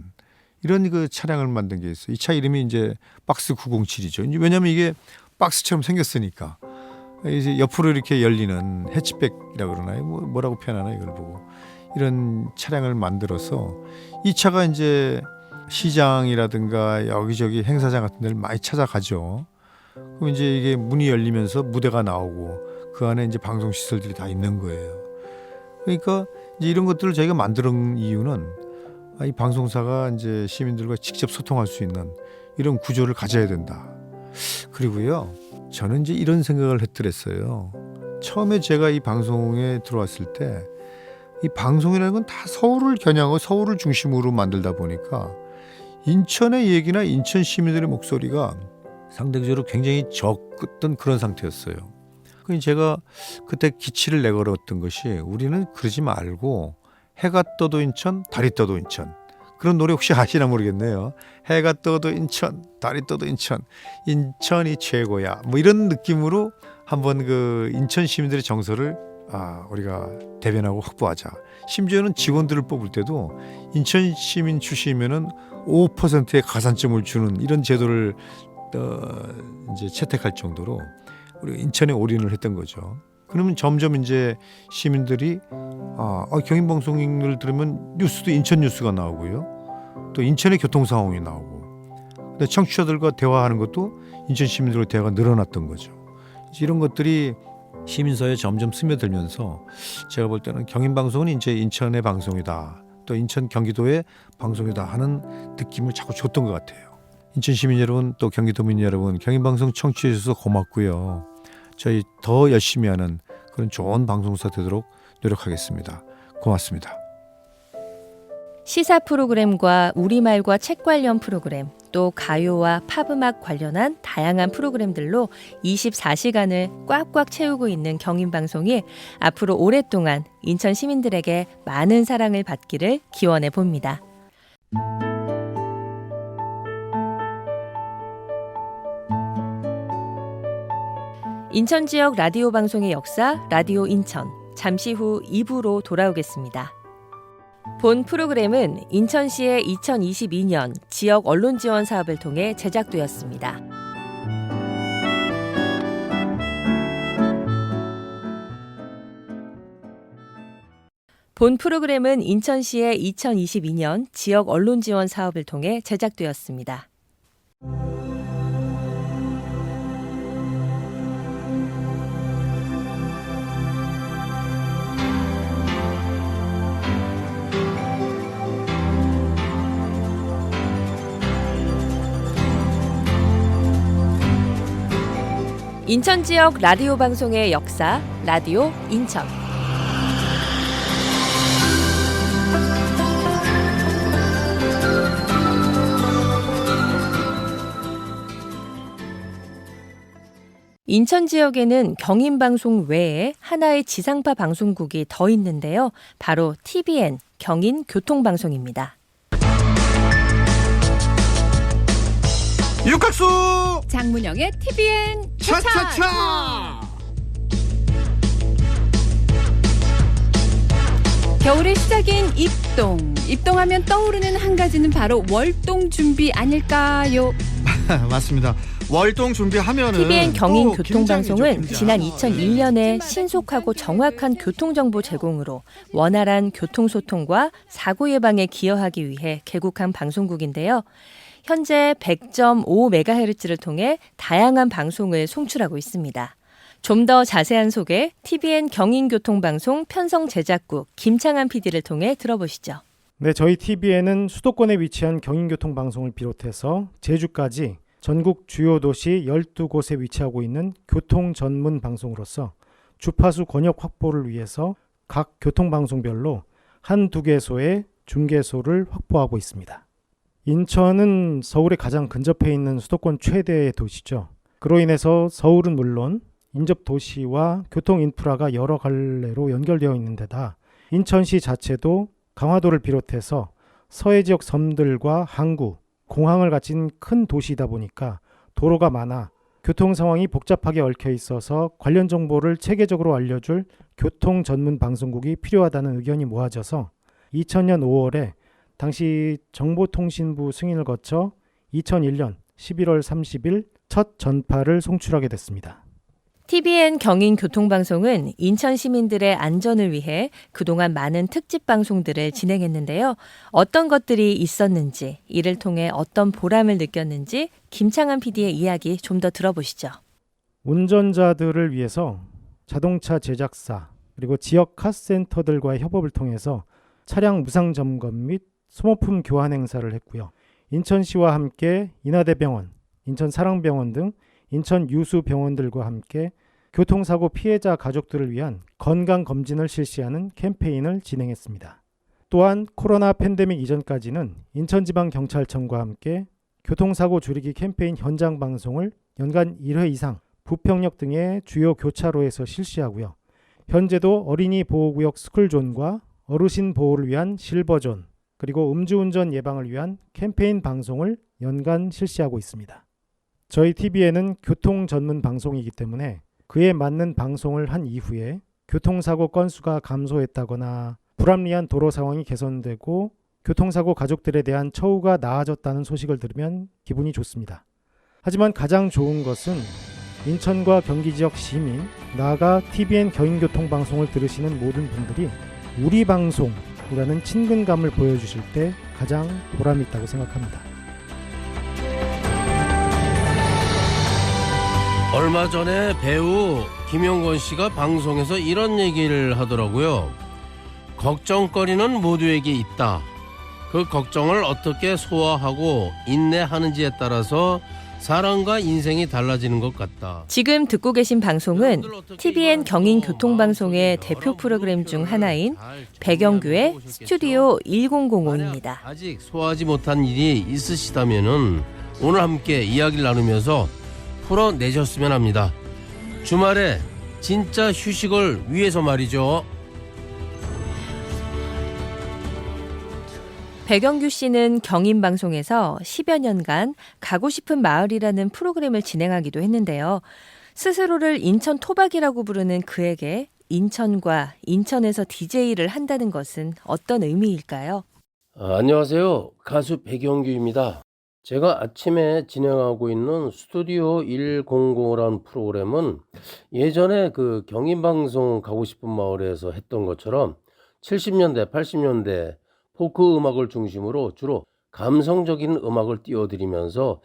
이런 그 차량을 만든 게 있어요. 이 차 이름이 이제 박스 907이죠. 왜냐하면 이게 박스처럼 생겼으니까. 이제 옆으로 이렇게 열리는 해치백이라고 그러나요? 뭐라고 표현하나 이걸 보고 이런 차량을 만들어서 이 차가 이제 시장이라든가 여기저기 행사장 같은 데를 많이 찾아가죠. 그럼 이제 이게 문이 열리면서 무대가 나오고 그 안에 이제 방송 시설들이 다 있는 거예요. 그러니까 이제 이런 것들을 저희가 만드는 이유는 이 방송사가 이제 시민들과 직접 소통할 수 있는 이런 구조를 가져야 된다. 그리고요. 저는 이제 이런 생각을 했더랬어요. 처음에 제가 이 방송에 들어왔을 때 이 방송이라는 건 다 서울을 겨냥하고 서울을 중심으로 만들다 보니까 인천의 얘기나 인천 시민들의 목소리가 상대적으로 굉장히 적었던 그런 상태였어요. 그래서 제가 그때 기치를 내걸었던 것이 우리는 그러지 말고 해가 떠도 인천, 달이 떠도 인천. 그런 노래 혹시 아시나 모르겠네요. 해가 떠도 인천, 달이 떠도 인천, 인천이 최고야. 뭐 이런 느낌으로 한번 그 인천 시민들의 정서를 우리가 대변하고 확보하자. 심지어는 직원들을 뽑을 때도 인천 시민 출신이면은 5%의 가산점을 주는 이런 제도를 이제 채택할 정도로 우리 인천에 올인을 했던 거죠. 그러면 점점 이제 시민들이 경인방송을 들으면 뉴스도 인천 뉴스가 나오고요. 또 인천의 교통 상황이 나오고. 근데 청취자들과 대화하는 것도 인천 시민들과 대화가 늘어났던 거죠. 이런 것들이 시민사회에 점점 스며들면서 제가 볼 때는 경인방송은 이제 인천의 방송이다. 또 인천 경기도의 방송이다 하는 느낌을 자꾸 줬던 것 같아요. 인천 시민 여러분 또 경기도민 여러분 경인방송 청취해 주셔서 고맙고요. 저희 더 열심히 하는 그런 좋은 방송사 되도록 노력하겠습니다. 고맙습니다. 시사 프로그램과 우리말과 책 관련 프로그램, 또 가요와 팝음악 관련한 다양한 프로그램들로 24시간을 꽉꽉 채우고 있는 경인방송이 앞으로 오랫동안 인천 시민들에게 많은 사랑을 받기를 기원해 봅니다. 인천 지역 라디오 방송의 역사, 라디오 인천. 잠시 후 2부로 돌아오겠습니다. 본 프로그램은 인천시의 2022년 지역 언론 지원 사업을 통해 제작되었습니다. 본 프로그램은 인천시의 2022년 지역 언론 지원 사업을 통해 제작되었습니다. 인천 지역 라디오 방송의 역사, 라디오 인천. 인천 지역에는 경인방송 외에 하나의 지상파 방송국이 더 있는데요. 바로 TBN, 경인교통방송입니다. 육각수 장문영의 TBN 차차차. 겨울의 시작인 입동. 입동하면 떠오르는 한 가지는 바로 월동 준비 아닐까요? 맞습니다. 월동 준비하면은 TBN 경인교통방송은 지난 2001년에 신속하고 정확한 교통정보 제공으로 원활한 교통소통과 사고 예방에 기여하기 위해 개국한 방송국인데요. 현재 100.5MHz를 통해 다양한 방송을 송출하고 있습니다. 좀 더 자세한 소개 TBN 경인교통방송 편성 제작국 김창한 PD를 통해 들어보시죠. 네, 저희 TBN은 수도권에 위치한 경인교통방송을 비롯해서 제주까지 전국 주요 도시 12곳에 위치하고 있는 교통 전문 방송으로서 주파수 권역 확보를 위해서 각 교통방송별로 한두 개소의 중개소를 확보하고 있습니다. 인천은 서울에 가장 근접해 있는 수도권 최대의 도시죠. 그로 인해서 서울은 물론 인접 도시와 교통 인프라가 여러 갈래로 연결되어 있는 데다 인천시 자체도 강화도를 비롯해서 서해 지역 섬들과 항구, 공항을 갖춘 큰 도시이다 보니까 도로가 많아 교통 상황이 복잡하게 얽혀 있어서 관련 정보를 체계적으로 알려줄 교통 전문 방송국이 필요하다는 의견이 모아져서 2000년 5월에 당시 정보통신부 승인을 거쳐 2001년 11월 30일 첫 전파를 송출하게 됐습니다. TBN 경인교통방송은 인천 시민들의 안전을 위해 그동안 많은 특집 방송들을 진행했는데요. 어떤 것들이 있었는지, 이를 통해 어떤 보람을 느꼈는지 김창한 PD의 이야기 좀 더 들어보시죠. 운전자들을 위해서 자동차 제작사 그리고 지역 카센터들과의 협업을 통해서 차량 무상 점검 및 소모품 교환 행사를 했고요. 인천시와 함께 인하대병원, 인천사랑병원 등 인천 유수 병원들과 함께 교통사고 피해자 가족들을 위한 건강검진을 실시하는 캠페인을 진행했습니다. 또한 코로나 팬데믹 이전까지는 인천지방경찰청과 함께 교통사고 줄이기 캠페인 현장 방송을 연간 1회 이상 부평역 등의 주요 교차로에서 실시하고요. 현재도 어린이 보호구역 스쿨존과 어르신 보호를 위한 실버존, 그리고 음주운전 예방을 위한 캠페인 방송을 연간 실시하고 있습니다. 저희 TV에는 교통 전문 방송이기 때문에 그에 맞는 방송을 한 이후에 교통사고 건수가 감소했다거나 불합리한 도로 상황이 개선되고 교통사고 가족들에 대한 처우가 나아졌다는 소식을 들으면 기분이 좋습니다. 하지만 가장 좋은 것은 인천과 경기 지역 시민, 나아가 TBN 경인교통방송을 들으시는 모든 분들이 우리 방송이라는 친근감을 보여주실 때 가장 보람이 있다고 생각합니다. 얼마 전에 배우 김용건 씨가 방송에서 이런 얘기를 하더라고요. 걱정거리는 모두에게 있다. 그 걱정을 어떻게 소화하고 인내하는지에 따라서 사람과 인생이 달라지는 것 같다. 지금 듣고 계신 방송은 TVN 경인교통방송의 대표 프로그램 중 하나인 백영규의 스튜디오 1005입니다. 아직 소화하지 못한 일이 있으시다면은 오늘 함께 이야기를 나누면서 풀어내셨으면 합니다. 주말에 진짜 휴식을 위해서 말이죠. 백영규 씨는 경인방송에서 10여 년간 가고 싶은 마을이라는 프로그램을 진행하기도 했는데요. 스스로를 인천 토박이라고 부르는 그에게 인천과 인천에서 DJ를 한다는 것은 어떤 의미일까요? 안녕하세요. 가수 백영규입니다. 제가 아침에 진행하고 있는 스튜디오 100라는 프로그램은 예전에 그 경인방송 가고 싶은 마을에서 했던 것처럼 70년대, 80년대 포크 음악을 중심으로 주로 감성적인 음악을 띄워드리면서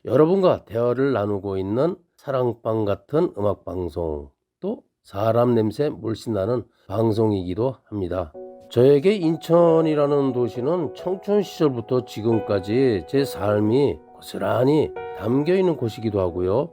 여러분과 대화를 나누고 있는 사랑방 같은 음악방송, 또 사람 냄새 물씬 나는 방송이기도 합니다. 저에게 인천이라는 도시는 청춘 시절부터 지금까지 제 삶이 고스란히 담겨있는 곳이기도 하고요.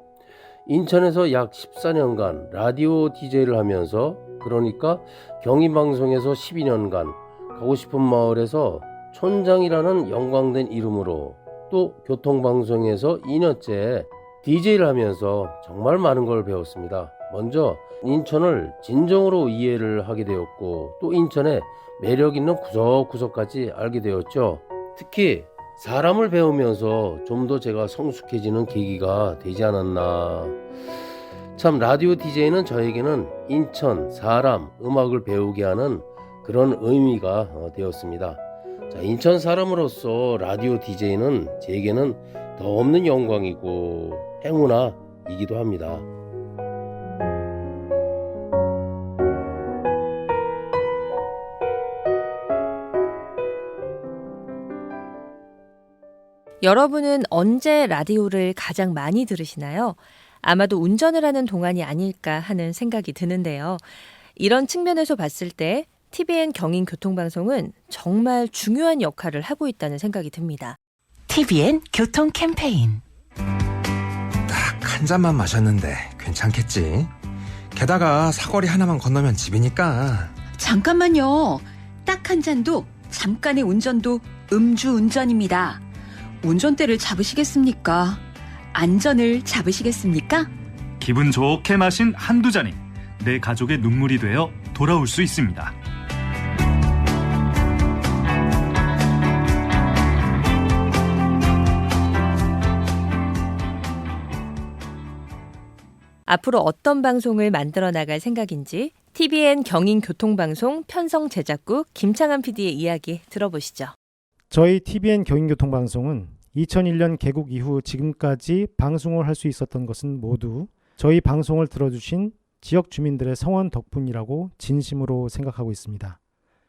인천에서 약 14년간 라디오 DJ를 하면서, 그러니까 경인방송에서 12년간, 가고 싶은 마을에서 촌장이라는 영광된 이름으로, 또 교통방송에서 2년째 DJ를 하면서 정말 많은 걸 배웠습니다. 먼저 인천을 진정으로 이해를 하게 되었고, 또 인천의 매력 있는 구석구석까지 알게 되었죠. 특히 사람을 배우면서 좀 더 제가 성숙해지는 계기가 되지 않았나. 참, 라디오 DJ는 저에게는 인천, 사람, 음악을 배우게 하는 그런 의미가 되었습니다. 자, 인천 사람으로서 라디오 DJ는 제게는 더 없는 영광이고 행운아이기도 합니다. 여러분은 언제 라디오를 가장 많이 들으시나요? 아마도 운전을 하는 동안이 아닐까 하는 생각이 드는데요. 이런 측면에서 봤을 때 TVN 경인교통방송은 정말 중요한 역할을 하고 있다는 생각이 듭니다. TVN 교통 캠페인. 딱 한 잔만 마셨는데 괜찮겠지? 게다가 사거리 하나만 건너면 집이니까. 잠깐만요. 딱 한 잔도 잠깐의 운전도 음주운전입니다. 운전대를 잡으시겠습니까? 안전을 잡으시겠습니까? 기분 좋게 마신 한두 잔이 내 가족의 눈물이 되어 돌아올 수 있습니다. 앞으로 어떤 방송을 만들어 나갈 생각인지 TVN 경인교통방송 편성 제작국 김창한 PD의 이야기 들어보시죠. 저희 TVN 경인교통방송은 2001년 개국 이후 지금까지 방송을 할 수 있었던 것은 모두 저희 방송을 들어주신 지역 주민들의 성원 덕분이라고 진심으로 생각하고 있습니다.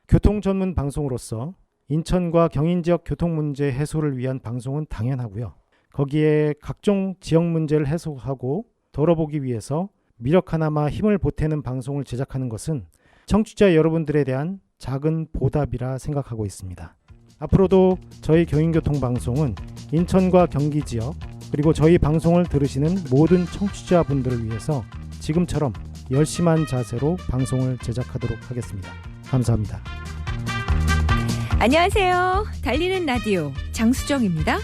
교통 전문 방송으로서 인천과 경인 지역 교통 문제 해소를 위한 방송은 당연하고요. 거기에 각종 지역 문제를 해소하고 덜어보기 위해서 미력 하나마 힘을 보태는 방송을 제작하는 것은 청취자 여러분들에 대한 작은 보답이라 생각하고 있습니다. 앞으로도 저희 경인교통방송은 인천과 경기 지역 그리고 저희 방송을 들으시는 모든 청취자분들을 위해서 지금처럼 열심한 자세로 방송을 제작하도록 하겠습니다. 감사합니다. 안녕하세요. 달리는 라디오 장수정입니다.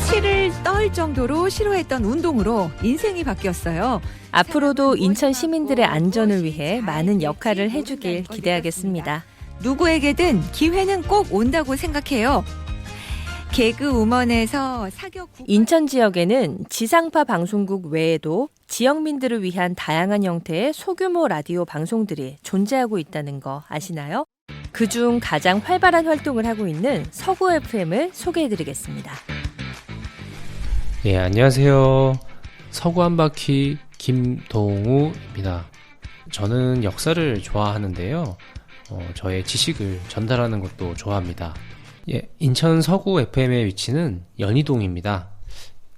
7을 떨 정도로 싫어했던 운동으로 인생이 바뀌었어요. 앞으로도 인천 시민들의 안전을 위해 많은 역할을 해주길 기대하겠습니다. 누구에게든 기회는 꼭 온다고 생각해요. 개그우먼에서 사격 인천 지역에는 지상파 방송국 외에도 지역민들을 위한 다양한 형태의 소규모 라디오 방송들이 존재하고 있다는 거 아시나요? 그중 가장 활발한 활동을 하고 있는 서구 FM을 소개해드리겠습니다. 예, 안녕하세요. 서구 한 바퀴 김동우입니다. 저는 역사를 좋아하는데요. 저의 지식을 전달하는 것도 좋아합니다. 예, 인천 서구 FM의 위치는 연희동입니다.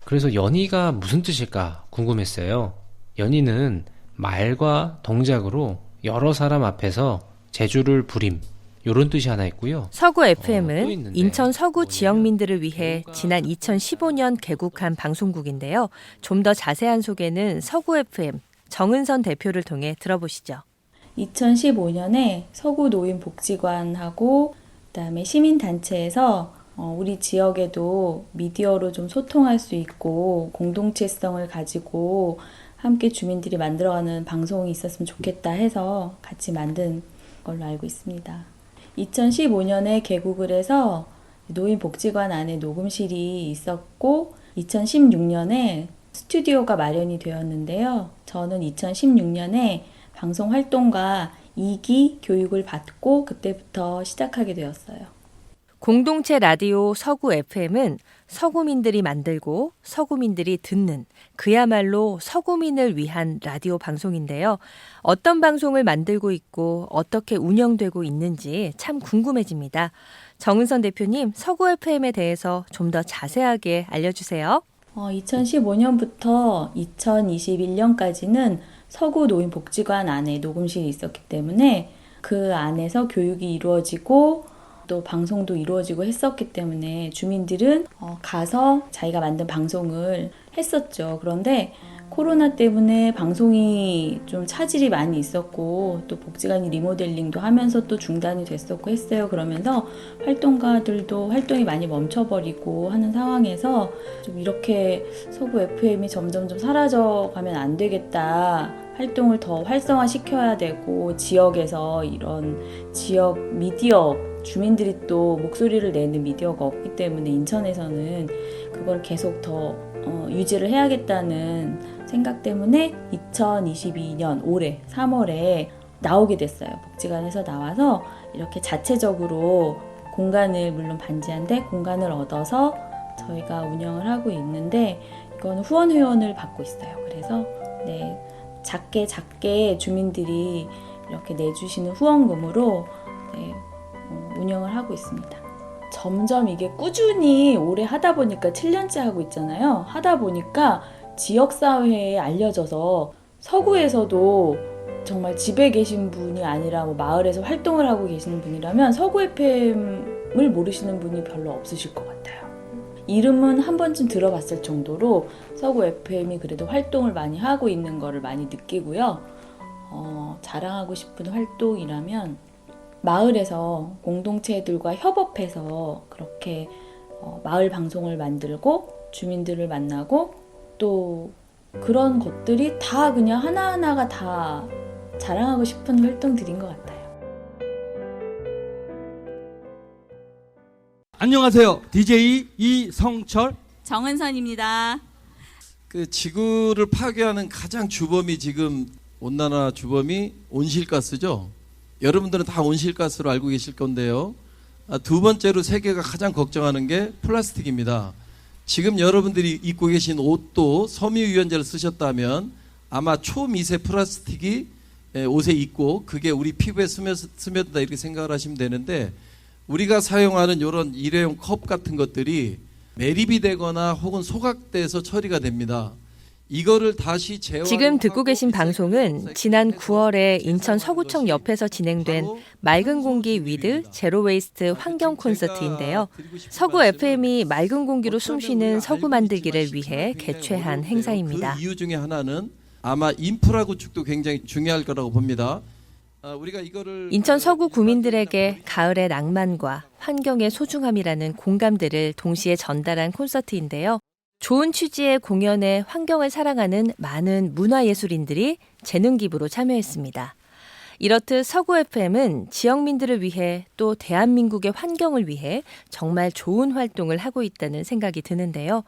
그래서 연희가 무슨 뜻일까 궁금했어요. 연희는 말과 동작으로 여러 사람 앞에서 재주를 부림 이런 뜻이 하나 있고요. 서구 또 FM은 있는데 인천 서구 지역민들을 위해 지난 2015년 개국한 방송국인데요. 좀 더 자세한 소개는 서구 FM 정은선 대표를 통해 들어보시죠. 2015년에 서구 노인복지관하고 그다음에 시민단체에서 우리 지역에도 미디어로 좀 소통할 수 있고 공동체성을 가지고 함께 주민들이 만들어가는 방송이 있었으면 좋겠다 해서 같이 만든 걸로 알고 있습니다. 2015년에 개국을 해서 노인복지관 안에 녹음실이 있었고 2016년에 스튜디오가 마련이 되었는데요. 저는 2016년에 방송활동가 2기 교육을 받고 그때부터 시작하게 되었어요. 공동체 라디오 서구 FM은 서구민들이 만들고 서구민들이 듣는 그야말로 서구민을 위한 라디오 방송인데요. 어떤 방송을 만들고 있고 어떻게 운영되고 있는지 참 궁금해집니다. 정은선 대표님, 서구 FM에 대해서 좀 더 자세하게 알려주세요. 2015년부터 2021년까지는 서구 노인복지관 안에 녹음실이 있었기 때문에 그 안에서 교육이 이루어지고 또 방송도 이루어지고 했었기 때문에 주민들은 가서 자기가 만든 방송을 했었죠. 그런데 코로나 때문에 방송이 좀 차질이 많이 있었고 또 복지관이 리모델링도 하면서 또 중단이 됐었고 했어요. 그러면서 활동가들도 활동이 많이 멈춰버리고 하는 상황에서 좀 이렇게 서구 FM이 점점 사라져가면 안 되겠다. 활동을 더 활성화시켜야 되고 지역에서 이런 지역 미디어 주민들이 또 목소리를 내는 미디어가 없기 때문에 인천에서는 그걸 계속 더 유지를 해야겠다는 생각 때문에 2022년 올해 3월에 나오게 됐어요. 복지관에서 나와서 이렇게 자체적으로 공간을 물론 반지한데 공간을 얻어서 저희가 운영을 하고 있는데 이건 후원 회원을 받고 있어요. 그래서 작게 주민들이 이렇게 내주시는 후원금으로 운영을 하고 있습니다. 점점 이게 꾸준히 오래 하다 보니까 7년째 하고 있잖아요. 하다 보니까 지역사회에 알려져서 서구에서도 정말 집에 계신 분이 아니라 마을에서 활동을 하고 계시는 분이라면 서구 FM을 모르시는 분이 별로 없으실 것 같아요. 이름은 한 번쯤 들어봤을 정도로 서구 FM이 그래도 활동을 많이 하고 있는 거를 많이 느끼고요. 자랑하고 싶은 활동이라면 마을에서 공동체들과 협업해서 그렇게 마을 방송을 만들고 주민들을 만나고 또 그런 것들이 다 그냥 하나하나가 다 자랑하고 싶은 활동들인 것 같아요. 안녕하세요. DJ 이성철 정은선입니다. 그 지구를 파괴하는 가장 주범이 지금 온난화 주범이 온실가스죠. 여러분들은 다 온실가스로 알고 계실 건데요. 두 번째로 세계가 가장 걱정하는 게 플라스틱입니다. 지금 여러분들이 입고 계신 옷도 섬유유연제를 쓰셨다면 아마 초미세 플라스틱이 옷에 있고 그게 우리 피부에 스며든다 이렇게 생각을 하시면 되는데 우리가 사용하는 이런 일회용 컵 같은 것들이 매립이 되거나 혹은 소각돼서 처리가 됩니다. 이거를 다시 지금 듣고 계신 방송은 지난 9월에 인천 서구청 옆에서 진행된 맑은 공기 위드 제로 웨이스트 환경 콘서트인데요. 서구 FM이 맑은 공기로 숨쉬는 서구 만들기를 위해 개최한 행사입니다. 그 이유 중에 하나는 아마 인프라 구축도 굉장히 중요할 거라고 봅니다. 인천 서구 구민들에게 가을의 낭만과 환경의 소중함이라는 공감대를 동시에 전달한 콘서트인데요. 좋은 취지의 공연에 환경을 사랑하는 많은 문화예술인들이 재능 기부로 참여했습니다. 이렇듯 서구 FM은 지역민들을 위해 또 대한민국의 환경을 위해 정말 좋은 활동을 하고 있다는 생각이 드는데요.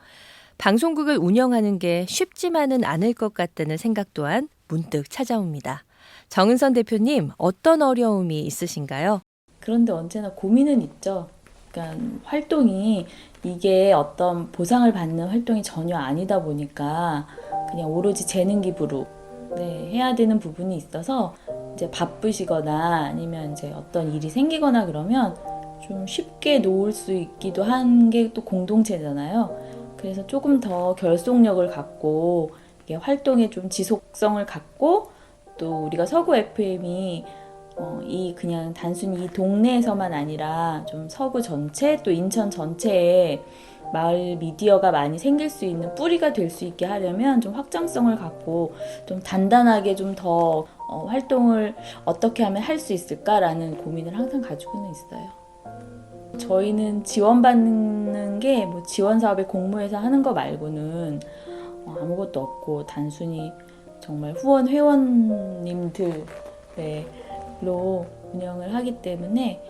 방송국을 운영하는 게 쉽지만은 않을 것 같다는 생각 또한 문득 찾아옵니다. 정은선 대표님, 어떤 어려움이 있으신가요? 그런데 언제나 고민은 있죠. 그러니까 활동이 이게 어떤 보상을 받는 활동이 전혀 아니다 보니까 그냥 오로지 재능 기부로 해야 되는 부분이 있어서 이제 바쁘시거나 아니면 이제 어떤 일이 생기거나 그러면 좀 쉽게 놓을 수 있기도 한 게 또 공동체잖아요. 그래서 조금 더 결속력을 갖고 이게 활동에 좀 지속성을 갖고 또 우리가 서구 FM이 이 그냥 단순히 이 동네에서만 아니라 좀 서구 전체 또 인천 전체에 마을 미디어가 많이 생길 수 있는 뿌리가 될 수 있게 하려면 좀 확장성을 갖고 좀 단단하게 좀 더 활동을 어떻게 하면 할 수 있을까라는 고민을 항상 가지고는 있어요. 저희는 지원받는 게 뭐 지원 사업에 공모해서 하는 거 말고는 아무것도 없고 단순히 정말 후원 회원님들로 운영을 하기 때문에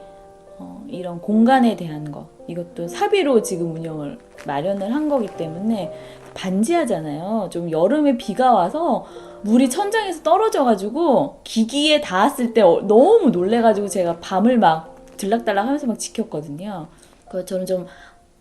이런 공간에 대한 거 이것도 사비로 지금 운영을 마련을 한 거기 때문에 반지하잖아요. 좀 여름에 비가 와서 물이 천장에서 떨어져가지고 기기에 닿았을 때 너무 놀래가지고 제가 밤을 막 들락달락 하면서 막 지켰거든요. 그래서 저는 좀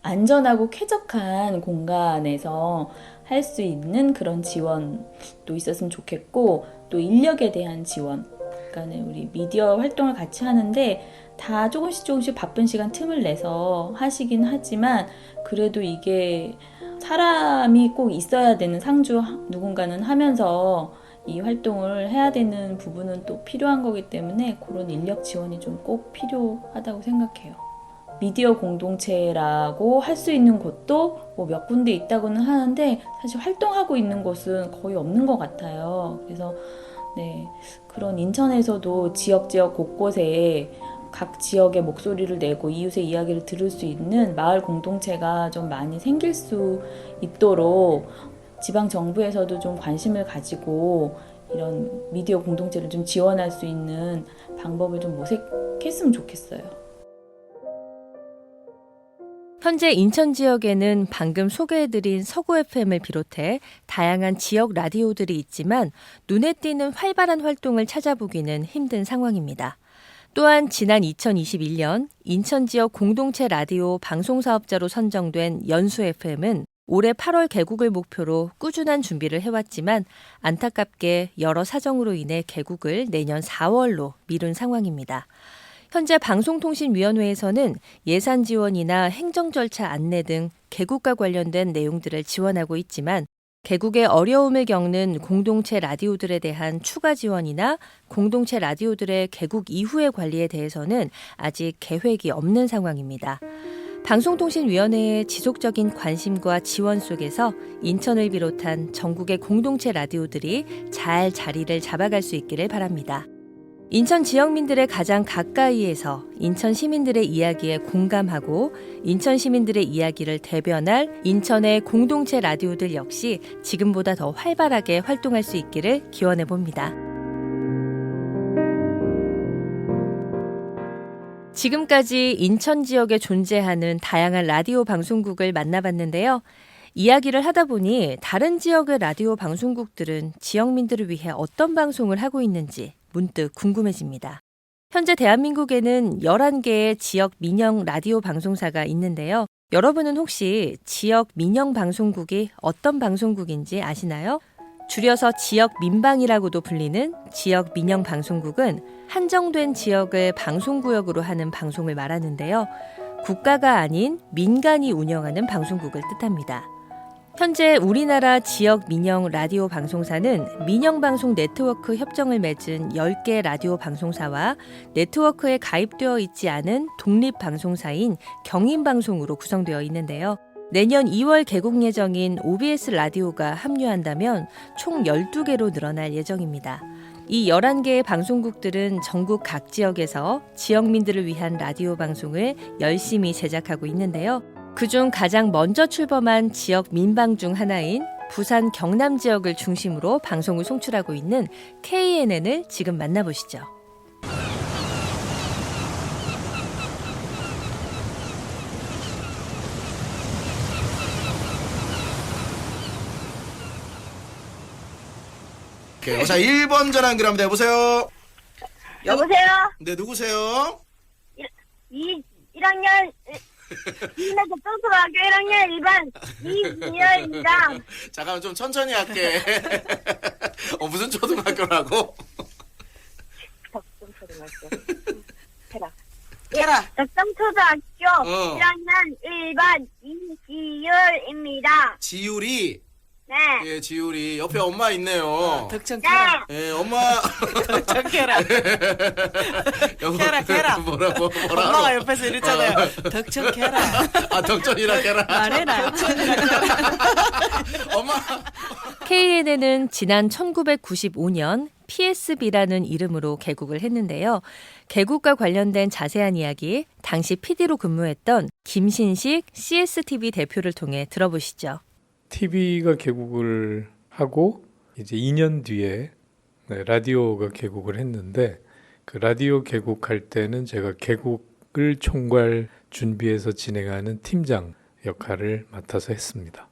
안전하고 쾌적한 공간에서 할 수 있는 그런 지원도 있었으면 좋겠고 또 인력에 대한 지원 그러니까 우리 미디어 활동을 같이 하는데 다 조금씩 바쁜 시간 틈을 내서 하시긴 하지만 그래도 이게 사람이 꼭 있어야 되는 상주 누군가는 하면서 이 활동을 해야 되는 부분은 또 필요한 거기 때문에 그런 인력 지원이 좀 꼭 필요하다고 생각해요. 미디어 공동체라고 할 수 있는 곳도 뭐 몇 군데 있다고는 하는데 사실 활동하고 있는 곳은 거의 없는 것 같아요. 그래서 네, 그런 인천에서도 지역 곳곳에 각 지역의 목소리를 내고 이웃의 이야기를 들을 수 있는 마을 공동체가 좀 많이 생길 수 있도록 지방 정부에서도 좀 관심을 가지고 이런 미디어 공동체를 좀 지원할 수 있는 방법을 좀 모색했으면 좋겠어요. 현재 인천 지역에는 방금 소개해드린 서구 FM을 비롯해 다양한 지역 라디오들이 있지만 눈에 띄는 활발한 활동을 찾아보기는 힘든 상황입니다. 또한 지난 2021년 인천 지역 공동체 라디오 방송사업자로 선정된 연수 FM은 올해 8월 개국을 목표로 꾸준한 준비를 해왔지만 안타깝게 여러 사정으로 인해 개국을 내년 4월로 미룬 상황입니다. 현재 방송통신위원회에서는 예산 지원이나 행정 절차 안내 등 개국과 관련된 내용들을 지원하고 있지만 개국에 어려움을 겪는 공동체 라디오들에 대한 추가 지원이나 공동체 라디오들의 개국 이후의 관리에 대해서는 아직 계획이 없는 상황입니다. 방송통신위원회의 지속적인 관심과 지원 속에서 인천을 비롯한 전국의 공동체 라디오들이 잘 자리를 잡아갈 수 있기를 바랍니다. 인천 지역민들의 가장 가까이에서 인천 시민들의 이야기에 공감하고 인천 시민들의 이야기를 대변할 인천의 공동체 라디오들 역시 지금보다 더 활발하게 활동할 수 있기를 기원해 봅니다. 지금까지 인천 지역에 존재하는 다양한 라디오 방송국을 만나봤는데요. 이야기를 하다 보니 다른 지역의 라디오 방송국들은 지역민들을 위해 어떤 방송을 하고 있는지 문득 궁금해집니다. 현재 대한민국에는 11개의 지역 민영 라디오 방송사가 있는데요. 여러분은 혹시 지역 민영 방송국이 어떤 방송국인지 아시나요? 줄여서 지역 민방이라고도 불리는 지역 민영 방송국은 한정된 지역을 방송구역으로 하는 방송을 말하는데요. 국가가 아닌 민간이 운영하는 방송국을 뜻합니다. 현재 우리나라 지역 민영 라디오 방송사는 민영방송 네트워크 협정을 맺은 10개 라디오 방송사와 네트워크에 가입되어 있지 않은 독립방송사인 경인방송으로 구성되어 있는데요. 내년 2월 개국 예정인 OBS 라디오가 합류한다면 총 12개로 늘어날 예정입니다. 이 11개의 방송국들은 전국 각 지역에서 지역민들을 위한 라디오 방송을 열심히 제작하고 있는데요. 그중 가장 먼저 출범한 지역 민방 중 하나인 부산 경남 지역을 중심으로 방송을 송출하고 있는 KNN을 지금 만나보시죠. 자, 1번 전화 연결합니다. 여보세요? 여보세요? 네, 누구세요? 1학년 덕성초등학교 1학년 1반 이진열입니다. 잠깐만 좀 천천히 할게. 무슨 초등학교라고? 덕성초등학교. 테라. 덕성초등학교 1학년 1반 이지율입니다. 지율이? 네. 예, 지율이 옆에 엄마 있네요. 덕천 캐라. 예, 엄마. 덕천 캐라. 캐라. 뭐라. 엄마가 옆에서 이랬잖아요. 덕천 캐라. 아, 덕천이라 캐라. 말해라. 엄마. KNN은 지난 1995년 PSB라는 이름으로 개국을 했는데요. 개국과 관련된 자세한 이야기 당시 PD로 근무했던 김신식 CSTV 대표를 통해 들어보시죠. TV가 개국을 하고 이제 2년 뒤에 라디오가 개국을 했는데 그 라디오 개국할 때는 제가 개국을 총괄 준비해서 진행하는 팀장 역할을 맡아서 했습니다.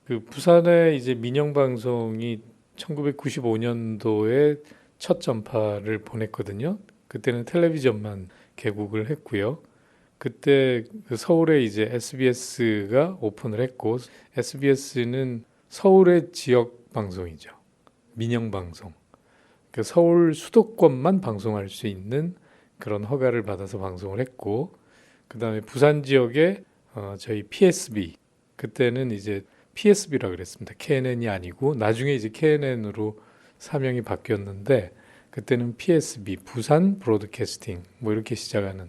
그 부산에 이제 민영방송이 1995년도에 첫 전파를 보냈거든요. 그때는 텔레비전만 개국을 했고요. 그때 그 서울에 이제 SBS가 오픈을 했고 SBS는 서울의 지역 방송이죠. 민영방송. 그 서울 수도권만 방송할 수 있는 그런 허가를 받아서 방송을 했고 그다음에 부산 지역에 저희 PSB 그때는 이제 PSB라 그랬습니다. KNN이 아니고 나중에 이제 KNN으로 사명이 바뀌었는데 그때는 PSB 부산 브로드캐스팅 뭐 이렇게 시작하는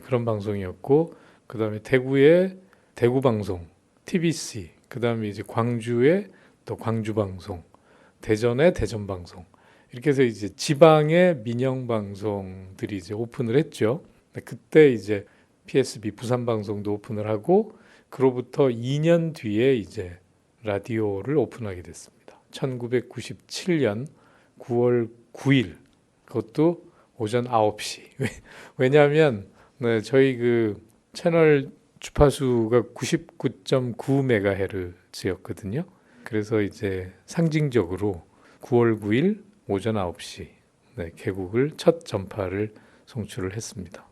그런 방송이었고 그다음에 대구의 대구 방송 TBC 그다음에 이제 광주의 또 광주 방송 대전의 대전 방송 이렇게 해서 이제 지방의 민영 방송들이 이제 오픈을 했죠. 그때 이제 PSB 부산 방송도 오픈을 하고 그로부터 2년 뒤에 이제 라디오를 오픈하게 됐습니다. 1997년 9월 9일 그것도 오전 9시. 왜냐하면 저희 그 채널 주파수가 99.9MHz였거든요. 그래서 이제 상징적으로 9월 9일 오전 9시 개국을 첫 전파를 송출을 했습니다.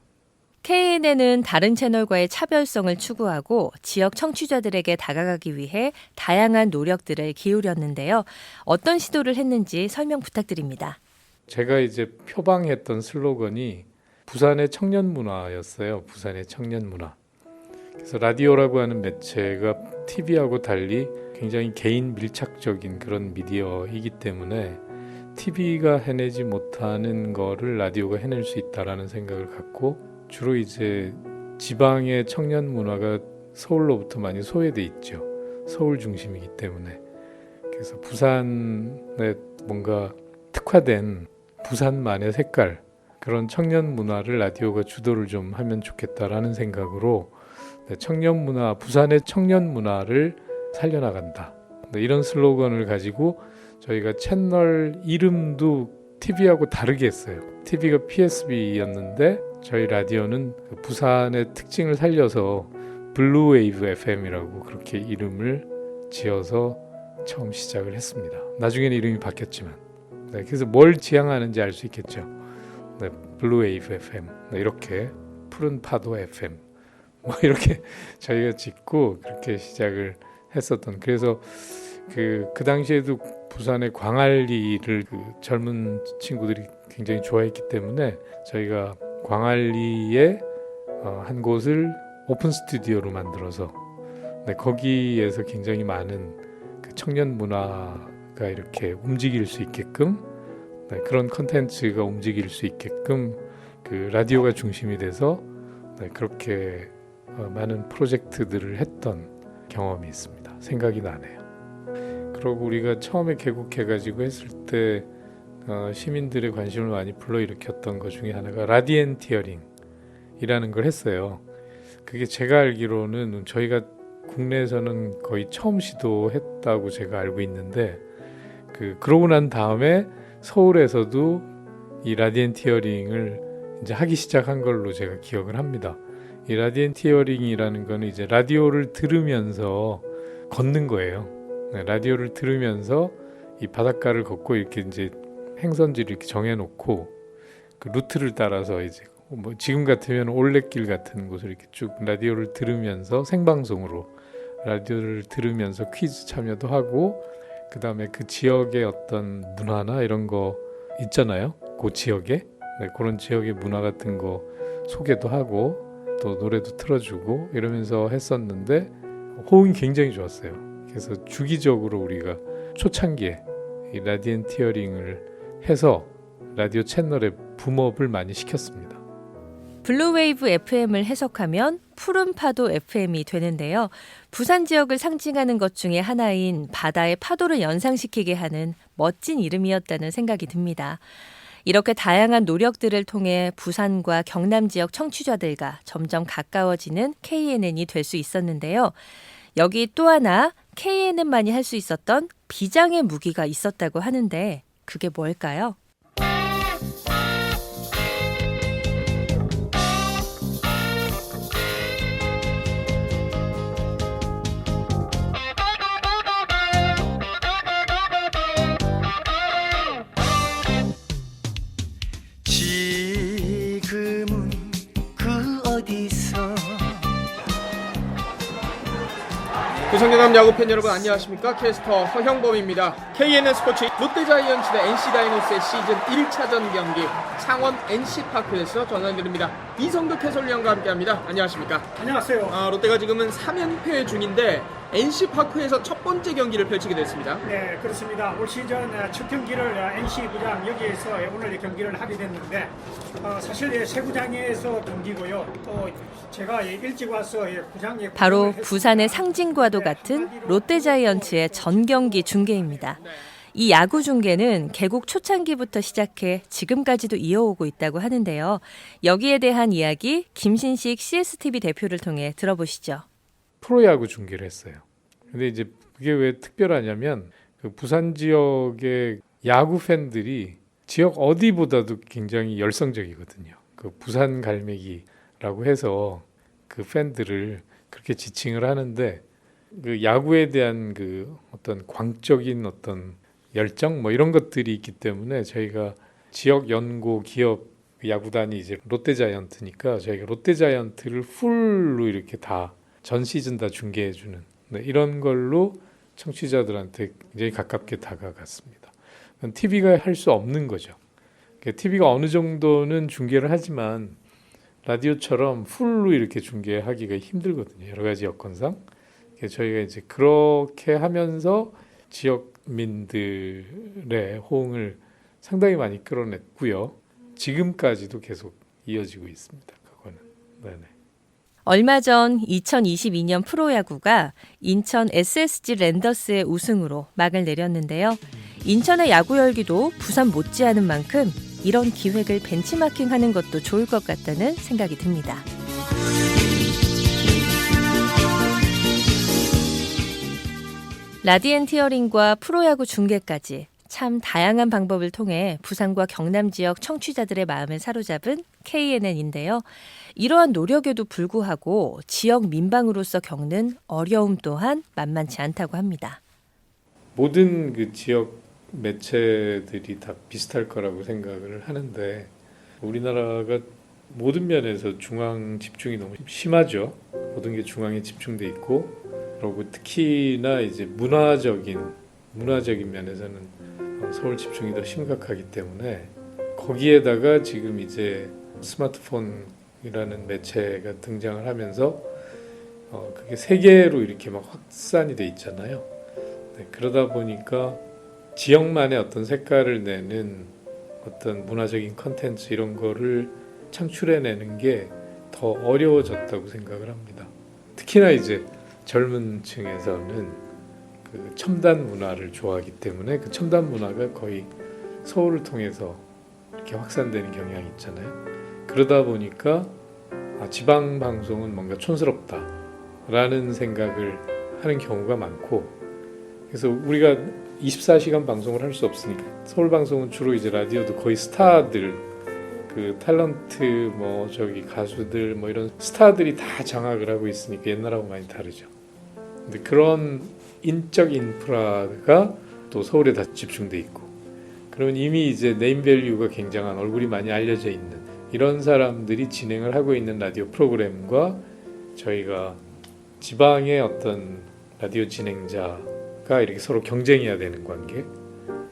KNN은 다른 채널과의 차별성을 추구하고 지역 청취자들에게 다가가기 위해 다양한 노력들을 기울였는데요. 어떤 시도를 했는지 설명 부탁드립니다. 제가 이제 표방했던 슬로건이 부산의 청년 문화였어요. 부산의 청년 문화. 그래서 라디오라고 하는 매체가 TV하고 달리 굉장히 개인 밀착적인 그런 미디어이기 때문에 TV가 해내지 못하는 거를 라디오가 해낼 수 있다라는 생각을 갖고 주로 이제 지방의 청년 문화가 서울로부터 많이 소외돼 있죠. 서울 중심이기 때문에. 그래서 부산에 뭔가 특화된 부산만의 색깔 그런 청년 문화를 라디오가 주도를 좀 하면 좋겠다라는 생각으로 청년 문화, 부산의 청년 문화를 살려나간다. 이런 슬로건을 가지고 저희가 채널 이름도 TV하고 다르게 했어요. TV가 PSB였는데 저희 라디오는 그 부산의 특징을 살려서 블루웨이브 FM이라고 그렇게 이름을 지어서 처음 시작을 했습니다. 나중에는 이름이 바뀌었지만 그래서 뭘 지향하는지 알 수 있겠죠. 블루웨이브 FM 이렇게 푸른 파도 FM 뭐 이렇게 저희가 짓고 그렇게 시작을 했었던 그래서 그 당시에도 부산의 광안리를 그 젊은 친구들이 굉장히 좋아했기 때문에 저희가 광안리에 한 곳을 오픈 스튜디오로 만들어서 거기에서 굉장히 많은 그 청년 문화가 이렇게 움직일 수 있게끔 그런 컨텐츠가 움직일 수 있게끔 그 라디오가 중심이 돼서 그렇게 많은 프로젝트들을 했던 경험이 있습니다. 생각이 나네요. 그리고 우리가 처음에 개국해가지고 했을 때 시민들의 관심을 많이 불러일으켰던 것 중에 하나가 라디엔티어링이라는 걸 했어요. 그게 제가 알기로는 저희가 국내에서는 거의 처음 시도했다고 제가 알고 있는데 그러고 난 다음에 서울에서도 이 라디엔티어링을 이제 하기 시작한 걸로 제가 기억을 합니다. 이 라디엔티어링이라는 거는 이제 라디오를 들으면서 걷는 거예요. 라디오를 들으면서 이 바닷가를 걷고 이렇게 이제 행선지를 이렇게 정해놓고 그 루트를 따라서 이제 뭐 지금 같으면 올레길 같은 곳을 이렇게 쭉 라디오를 들으면서 생방송으로 라디오를 들으면서 퀴즈 참여도 하고 그 다음에 그 지역의 어떤 문화나 이런 거 있잖아요. 그 지역에 그런 지역의 문화 같은 거 소개도 하고 또 노래도 틀어주고 이러면서 했었는데 호응이 굉장히 좋았어요. 그래서 주기적으로 우리가 초창기에 이 라디앤 티어링을 해서 라디오 채널의 붐업을 많이 시켰습니다. 블루웨이브 FM을 해석하면 푸른 파도 FM이 되는데요. 부산 지역을 상징하는 것 중에 하나인 바다의 파도를 연상시키게 하는 멋진 이름이었다는 생각이 듭니다. 이렇게 다양한 노력들을 통해 부산과 경남 지역 청취자들과 점점 가까워지는 KNN이 될 수 있었는데요. 여기 또 하나 KNN만이 할 수 있었던 비장의 무기가 있었다고 하는데 그게 뭘까요? 지금은 그 어디서 구성경남 야구팬 여러분 안녕하십니까? 캐스터 허형범입니다. KNN 스포츠 롯데자이언츠 대 NC다이노스의 시즌 1차전 경기 창원 NC파크에서 전해드립니다. 이성득 해설위원과 함께합니다. 안녕하십니까? 안녕하세요. 롯데가 지금은 3연패 중인데 NC파크에서 첫 번째 경기를 펼치게 됐습니다. 네, 그렇습니다. 올 시즌 첫 경기를 NC구장 여기에서 오늘 경기를 하게 됐는데 사실 새 구장에서 경기고요. 또 제가 일찍 와서 구장에 바로 부산의 상징과도 같은 롯데자이언츠의 전경기 중계입니다. 이 야구 중계는 개국 초창기부터 시작해 지금까지도 이어오고 있다고 하는데요. 여기에 대한 이야기 김신식 CSTV 대표를 통해 들어보시죠. 프로야구 중계를 했어요. 근데 이제 그게 왜 특별하냐면 그 부산 지역의 야구 팬들이 지역 어디보다도 굉장히 열성적이거든요. 그 부산 갈매기라고 해서 그 팬들을 그렇게 지칭을 하는데 그 야구에 대한 그 어떤 광적인 어떤 열정 뭐 이런 것들이 있기 때문에 저희가 지역 연고 기업 야구단이 이제 롯데자이언트니까 저희가 롯데자이언트를 풀로 이렇게 다 전 시즌 다 중계해주는 이런 걸로 청취자들한테 굉장히 가깝게 다가갔습니다. TV가 할 수 없는 거죠. TV가 어느 정도는 중계를 하지만 라디오처럼 풀로 이렇게 중계하기가 힘들거든요. 여러 가지 여건상. 저희가 이제 그렇게 하면서 지역민들의 호응을 상당히 많이 끌어냈고요. 지금까지도 계속 이어지고 있습니다. 그거는. 네네. 얼마 전 2022년 프로야구가 인천 SSG 랜더스의 우승으로 막을 내렸는데요. 인천의 야구 열기도 부산 못지않은 만큼 이런 기획을 벤치마킹하는 것도 좋을 것 같다는 생각이 듭니다. 라디앤 티어링과 프로야구 중계까지 참 다양한 방법을 통해 부산과 경남 지역 청취자들의 마음을 사로잡은 KNN인데요. 이러한 노력에도 불구하고 지역 민방으로서 겪는 어려움 또한 만만치 않다고 합니다. 모든 그 지역 매체들이 다 비슷할 거라고 생각을 하는데 우리나라가 모든 면에서 중앙 집중이 너무 심하죠. 모든 게 중앙에 집중돼 있고 그리고 특히나 이제 문화적인 면에서는 서울 집중이 더 심각하기 때문에 거기에다가 지금 이제 스마트폰이라는 매체가 등장을 하면서 그게 세계로 이렇게 막 확산이 돼 있잖아요. 네, 그러다 보니까 지역만의 어떤 색깔을 내는 어떤 문화적인 컨텐츠 이런 거를 창출해내는 게 더 어려워졌다고 생각을 합니다. 특히나 이제 젊은 층에서는 그 첨단 문화를 좋아하기 때문에 그 첨단 문화가 거의 서울을 통해서 이렇게 확산되는 경향이 있잖아요. 그러다 보니까 지방 방송은 뭔가 촌스럽다라는 생각을 하는 경우가 많고 그래서 우리가 24시간 방송을 할 수 없으니까 서울 방송은 주로 이제 라디오도 거의 스타들 그 탤런트 뭐 저기 가수들 뭐 이런 스타들이 다 장악을 하고 있으니까 옛날하고 많이 다르죠. 근데 그런 인적 인프라가 또 서울에 다 집중돼 있고 그러면 이미 이제 네임밸류가 굉장한 얼굴이 많이 알려져 있는 이런 사람들이 진행을 하고 있는 라디오 프로그램과 저희가 지방의 어떤 라디오 진행자가 이렇게 서로 경쟁해야 되는 관계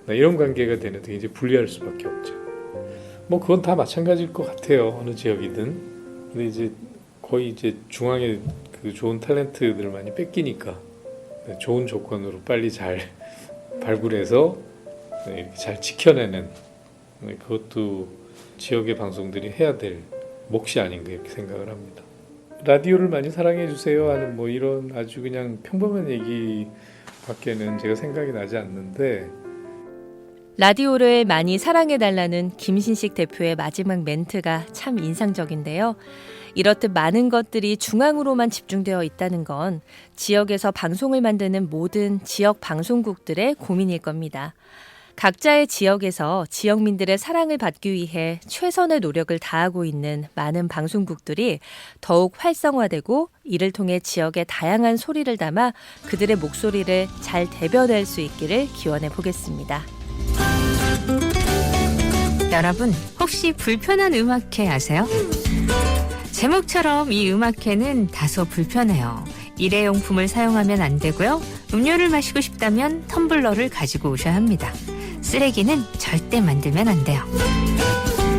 이런 관계가 되는 데 이제 불리할 수밖에 없죠. 뭐 그건 다 마찬가지일 것 같아요. 어느 지역이든. 근데 이제 거의 이제 중앙에 그 좋은 탤런트들 많이 뺏기니까 좋은 조건으로 빨리 잘 발굴해서 이렇게 잘 지켜내는 그것도 지역의 방송들이 해야 될 몫이 아닌가 이렇게 생각을 합니다. 라디오를 많이 사랑해 주세요 하는 뭐 이런 아주 그냥 평범한 얘기밖에는 제가 생각이 나지 않는데 라디오를 많이 사랑해달라는 김신식 대표의 마지막 멘트가 참 인상적인데요. 이렇듯 많은 것들이 중앙으로만 집중되어 있다는 건 지역에서 방송을 만드는 모든 지역 방송국들의 고민일 겁니다. 각자의 지역에서 지역민들의 사랑을 받기 위해 최선의 노력을 다하고 있는 많은 방송국들이 더욱 활성화되고 이를 통해 지역의 다양한 소리를 담아 그들의 목소리를 잘 대변할 수 있기를 기원해 보겠습니다. 여러분, 혹시 불편한 음악회 아세요? 제목처럼 이 음악회는 다소 불편해요. 일회용품을 사용하면 안 되고요. 음료를 마시고 싶다면 텀블러를 가지고 오셔야 합니다. 쓰레기는 절대 만들면 안 돼요.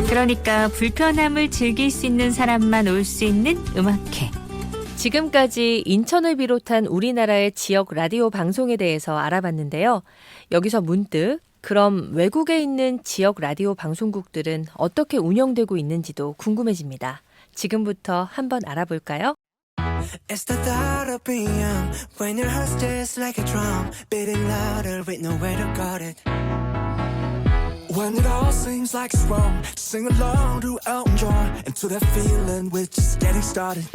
그러니까 불편함을 즐길 수 있는 사람만 올 수 있는 음악회. 지금까지 인천을 비롯한 우리나라의 지역 라디오 방송에 대해서 알아봤는데요. 여기서 문득 그럼 외국에 있는 지역 라디오 방송국들은 어떻게 운영되고 있는지도 궁금해집니다. 지금부터 한번 알아볼까요? It's the thought of being young when your heart's just like a drum beating louder with nowhere to guard it. When it all seems like it's wrong, sing along to Elton John and to that feeling we're just getting started.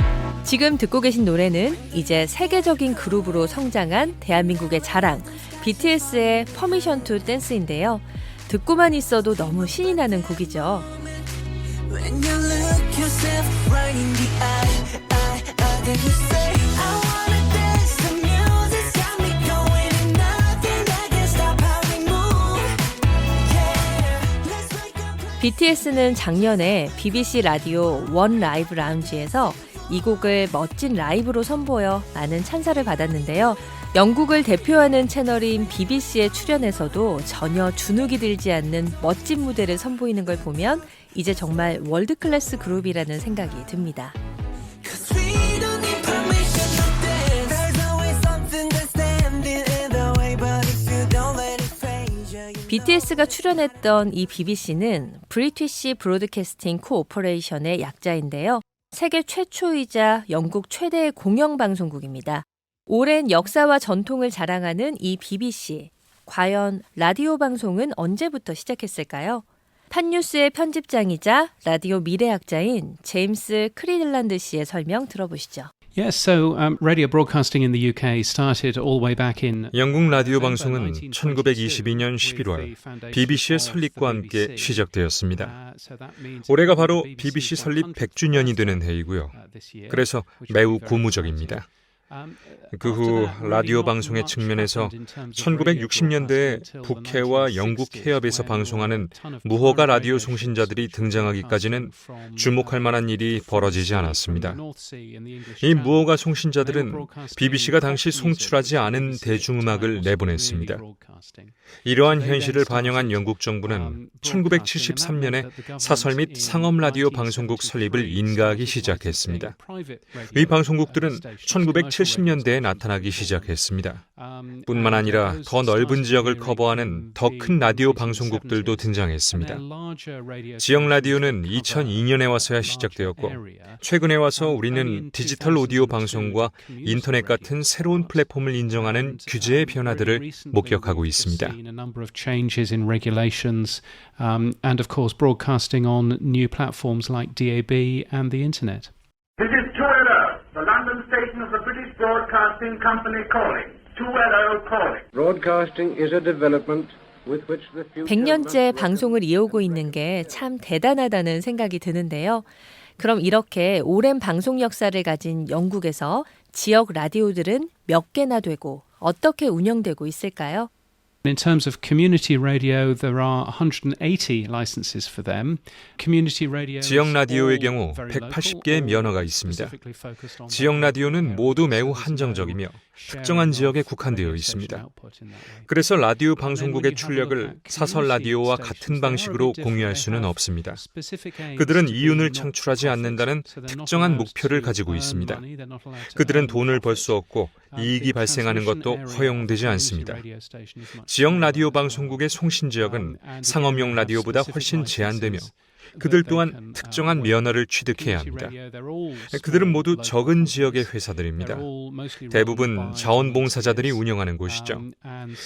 지금 듣고 계신 노래는 이제 세계적인 그룹으로 성장한 대한민국의 자랑, BTS의 Permission to Dance인데요. 듣고만 있어도 너무 신이 나는 곡이죠. When you look yourself right in the eye, then you say, I wanna dance, the music's got me going and nothing that can stop how we move. Yeah, let's wake up. BTS는 작년에 BBC 라디오 원 라이브 라운지에서 이 곡을 멋진 라이브로 선보여 많은 찬사를 받았는데요. 영국을 대표하는 채널인 BBC에 출연해서도 전혀 주눅이 들지 않는 멋진 무대를 선보이는 걸 보면 이제 정말 월드 클래스 그룹이라는 생각이 듭니다. BTS가 출연했던 이 BBC는 브리티시 브로드캐스팅 코오퍼레이션의 약자인데요. 세계 최초이자 영국 최대의 공영방송국입니다. 오랜 역사와 전통을 자랑하는 이 BBC. 과연 라디오 방송은 언제부터 시작했을까요? 팟뉴스의 편집장이자 라디오 미래학자인 제임스 크리들란드 씨의 설명 들어보시죠. Yes, so radio broadcasting in the UK started all the way back in. 영국 라디오 방송은 1922년 11월 BBC의 설립과 함께 시작되었습니다. 올해가 바로 BBC 설립 100주년이 되는 해이고요. 그래서 매우 고무적입니다. 그 후 라디오 방송의 측면에서 1960년대에 북해와 영국 해협에서 방송하는 무허가 라디오 송신자들이 등장하기까지는 주목할 만한 일이 벌어지지 않았습니다. 이 무허가 송신자들은 BBC가 당시 송출하지 않은 대중음악을 내보냈습니다. 이러한 현실을 반영한 영국 정부는 1973년에 사설 및 상업 라디오 방송국 설립을 인가하기 시작했습니다. 이 방송국들은 1970년대에 나타나기 시작했습니다. 뿐만 아니라 더 넓은 지역을 커버하는 더 큰 라디오 방송국들도 등장했습니다. 지역 라디오는 2002년에 와서야 시작되었고 최근에 와서 우리는 디지털 오디오 방송과 인터넷 같은 새로운 플랫폼을 인정하는 규제의 변화들을 목격하고 있습니다. And of course broadcasting on new platforms like DAB and the internet. This is 2LO, the London station of the British Broadcasting Company calling. 2LO calling. Broadcasting is a development with which the future 100년째 방송을 이어오고 있는 게 참 대단하다는 생각이 드는데요. 그럼 이렇게 오랜 방송 역사를 가진 영국에서 지역 라디오들은 몇 개나 되고 어떻게 운영되고 있을까요? In terms of community radio, there are 180 licenses for them. Community radio. 지역 라디오의 경우 180개의 면허가 있습니다. 지역 라디오는 모두 매우 한정적이며 특정한 지역에 국한되어 있습니다. 그래서 라디오 방송국의 출력을 사설 라디오와 같은 방식으로 공유할 수는 없습니다. 그들은 이윤을 창출하지 않는다는 특정한 목표를 가지고 있습니다. 그들은 돈을 벌 수 없고 이익이 발생하는 것도 허용되지 않습니다. 지역 라디오 방송국의 송신 지역은 상업용 라디오보다 훨씬 제한되며 그들 또한 특정한 면허를 취득해야 합니다. 그들은 모두 적은 지역의 회사들입니다. 대부분 자원봉사자들이 운영하는 곳이죠.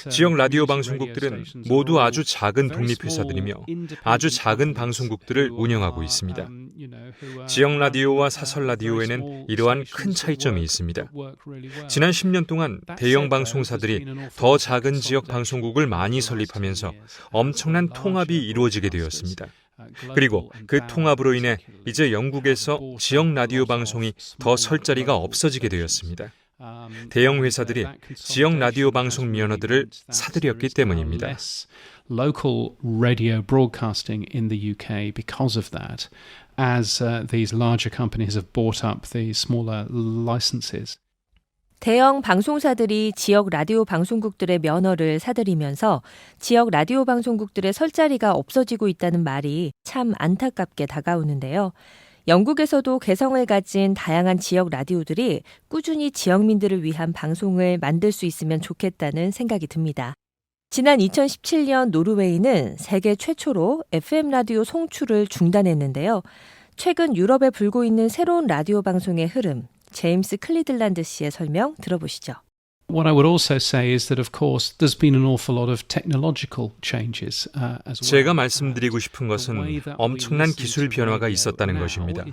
지역 라디오 방송국들은 모두 아주 작은 독립회사들이며 아주 작은 방송국들을 운영하고 있습니다. 지역 라디오와 사설 라디오에는 이러한 큰 차이점이 있습니다. 지난 10년 동안 대형 방송사들이 더 작은 지역 방송국을 많이 설립하면서 엄청난 통합이 이루어지게 되었습니다. 그리고 그 통합으로 인해 이제 영국에서 지역 라디오 방송이 더 설 자리가 없어지게 되었습니다. 대형 회사들이 지역 라디오 방송 면허들을 사들였기 때문입니다. Local radio broadcasting in the UK because of that, as these larger companies have bought up the smaller licenses. 대형 방송사들이 지역 라디오 방송국들의 면허를 사들이면서 지역 라디오 방송국들의 설 자리가 없어지고 있다는 말이 참 안타깝게 다가오는데요. 영국에서도 개성을 가진 다양한 지역 라디오들이 꾸준히 지역민들을 위한 방송을 만들 수 있으면 좋겠다는 생각이 듭니다. 지난 2017년 노르웨이는 세계 최초로 FM 라디오 송출을 중단했는데요. 최근 유럽에 불고 있는 새로운 라디오 방송의 흐름, 제임스 클리들란드 씨의 설명 들어보시죠. What I would also say is that, of course, there's been an awful lot of technological changes as well. 제가 말씀드리고 싶은 것은 엄청난 기술 변화가 있었다는 것입니다.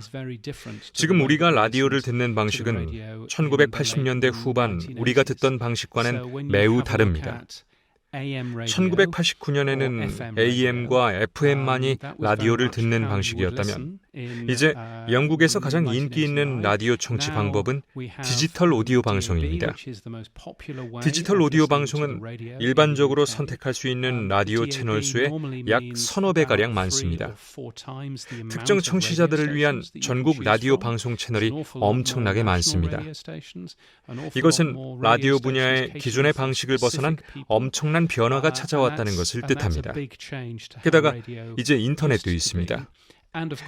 지금 우리가 라디오를 듣는 방식은 1980년대 후반 우리가 듣던 방식과는 매우 다릅니다. 1989년에는 AM과 FM만이 라디오를 듣는 방식이었다면 이제 영국에서 가장 인기 있는 라디오 청취 방법은 디지털 오디오 방송입니다. 디지털 오디오 방송은 일반적으로 선택할 수 있는 라디오 채널 수의 약 서너 배가량 많습니다. 특정 청취자들을 위한 전국 라디오 방송 채널이 엄청나게 많습니다. 이것은 라디오 분야의 기존의 방식을 벗어난 엄청난 변화가 찾아왔다는 것을 뜻합니다. 게다가 이제 인터넷도 있습니다.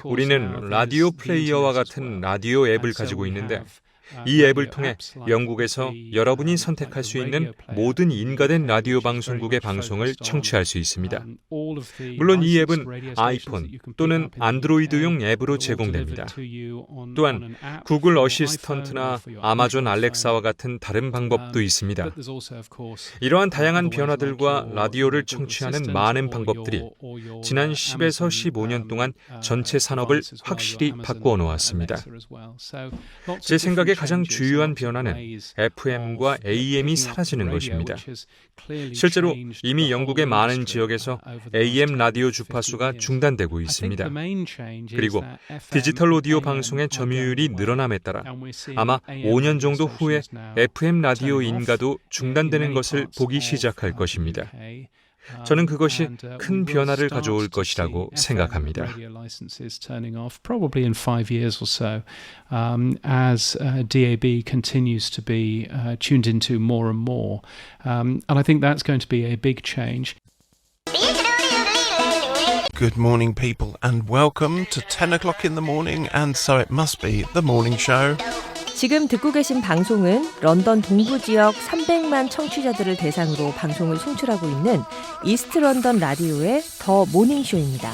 우리는 라디오 플레이어와 같은 라디오 앱을 가지고 있는데 이 앱을 통해 영국에서 여러분이 선택할 수 있는 모든 인가된 라디오 방송국의 방송을 청취할 수 있습니다. 물론 이 앱은 아이폰 또는 안드로이드용 앱으로 제공됩니다. 또한 구글 어시스턴트나 아마존 알렉사와 같은 다른 방법도 있습니다. 이러한 다양한 변화들과 라디오를 청취하는 많은 방법들이 지난 10에서 15년 동안 전체 산업을 확실히 바꾸어 놓았습니다. 제 생각에 가장 주요한 변화는 FM과 AM이 사라지는 것입니다. 실제로 이미 영국의 많은 지역에서 AM 라디오 주파수가 중단되고 있습니다. 그리고 디지털 오디오 방송의 점유율이 늘어남에 따라 아마 5년 정도 후에 FM 라디오 인가도 중단되는 것을 보기 시작할 것입니다. 저는 그것이 큰 변화를 가져올 것이라고 생각합니다. Probably in 5 years or so, as DAB continues to be tuned into more and more, and I think that's going to be a big change. Good morning, people, and welcome to 10 o'clock in the morning, and so it must be the morning show. 지금 듣고 계신 방송은 런던 동부 지역 300만 청취자들을 대상으로 방송을 송출하고 있는 이스트 런던 라디오의 더 모닝쇼입니다.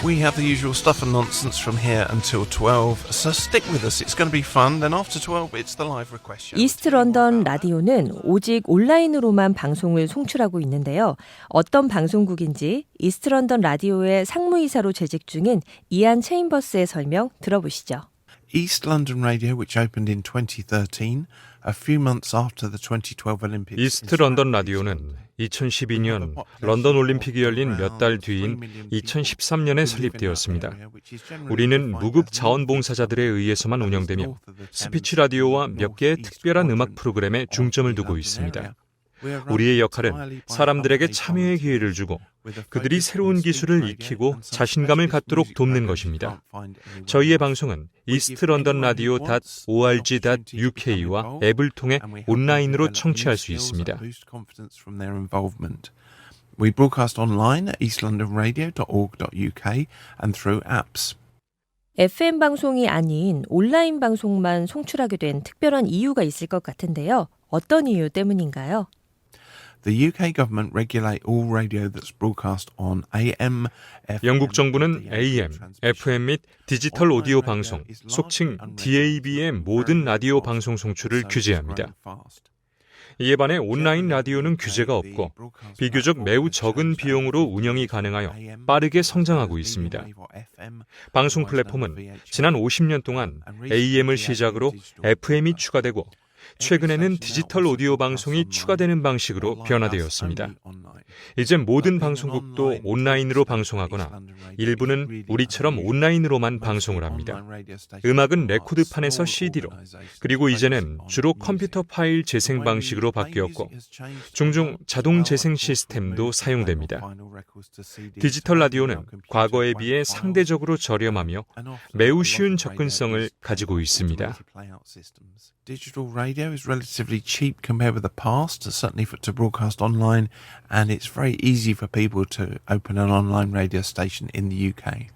We have the usual stuff and nonsense from here until 12, so stick with us. It's going to be fun. Then after 12, it's the live request show. 이스트 런던 라디오는 오직 온라인으로만 방송을 송출하고 있는데요. 어떤 방송국인지 이스트 런던 라디오의 상무이사로 재직 중인 이안 체인버스의 설명 들어보시죠. East London Radio, which opened in 2013, a few months after the 2012 Olympics. 이스트 런던 라디오는 2012년 런던 올림픽이 열린 몇 달 뒤인 2013년에 설립되었습니다. 우리는 무급 자원봉사자들에 의해서만 운영되며 스피치 라디오와 몇 개의 특별한 음악 프로그램에 중점을 두고 있습니다. 우리의 역할은 사람들에게 참여의 기회를 주고 그들이 새로운 기술을 익히고 자신감을 갖도록 돕는 것입니다. 저희의 방송은 이스트 런던 라디오.org.uk와 앱을 통해 온라인으로 청취할 수 있습니다. We broadcast online at eastlondonradio.org.uk and through apps. FM 방송이 아닌 온라인 방송만 송출하게 된 특별한 이유가 있을 것 같은데요. 어떤 이유 때문인가요? The UK government regulate all radio that's broadcast on AM, FM, 영국 정부는 AM, FM 및 디지털 오디오 방송, 속칭 DAB의 모든 라디오 방송 송출을 규제합니다. 이에 반해 온라인 라디오는 규제가 없고 비교적 매우 적은 비용으로 운영이 가능하여 빠르게 성장하고 있습니다. 방송 플랫폼은 지난 50년 동안 AM을 시작으로 FM이 추가되고 최근에는 디지털 오디오 방송이 추가되는 방식으로 변화되었습니다. 이제 모든 방송국도 온라인으로 방송하거나 일부는 우리처럼 온라인으로만 방송을 합니다. 음악은 레코드판에서 CD로, 그리고 이제는 주로 컴퓨터 파일 재생 방식으로 바뀌었고 종종 자동 재생 시스템도 사용됩니다. 디지털 라디오는 과거에 비해 상대적으로 저렴하며 매우 쉬운 접근성을 가지고 있습니다. Digital radio is relatively cheap compared with the past, certainly to broadcast online, and it's very easy for people to open an online radio station in the UK.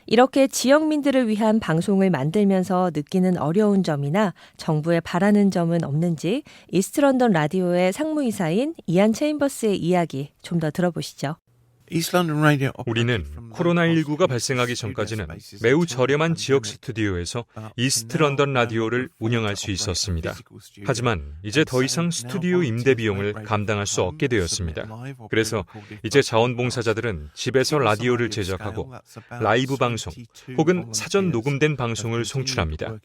이렇게 지역민들을 위한 방송을 만들면서 느끼는 어려운 점이나 정부에 바라는 점은 없는지 이스트런던 라디오의 상무이사인 이안 체인버스의 이야기 좀 더 들어보시죠. 우리는 코로나19가 발생하기 전까지는 매우 저렴한 지역 스튜디오에서 이스트 런던 라디오를 운영할 수 있었습니다. 하지만 이제 더 이상 스튜디오 임대 비용을 감당할 수 없게 되었습니다. 그래서 이제 자원봉사자들은 집에서 라디오를 제작하고 라이브 방송 혹은 사전 녹음된 방송을 송출합니다.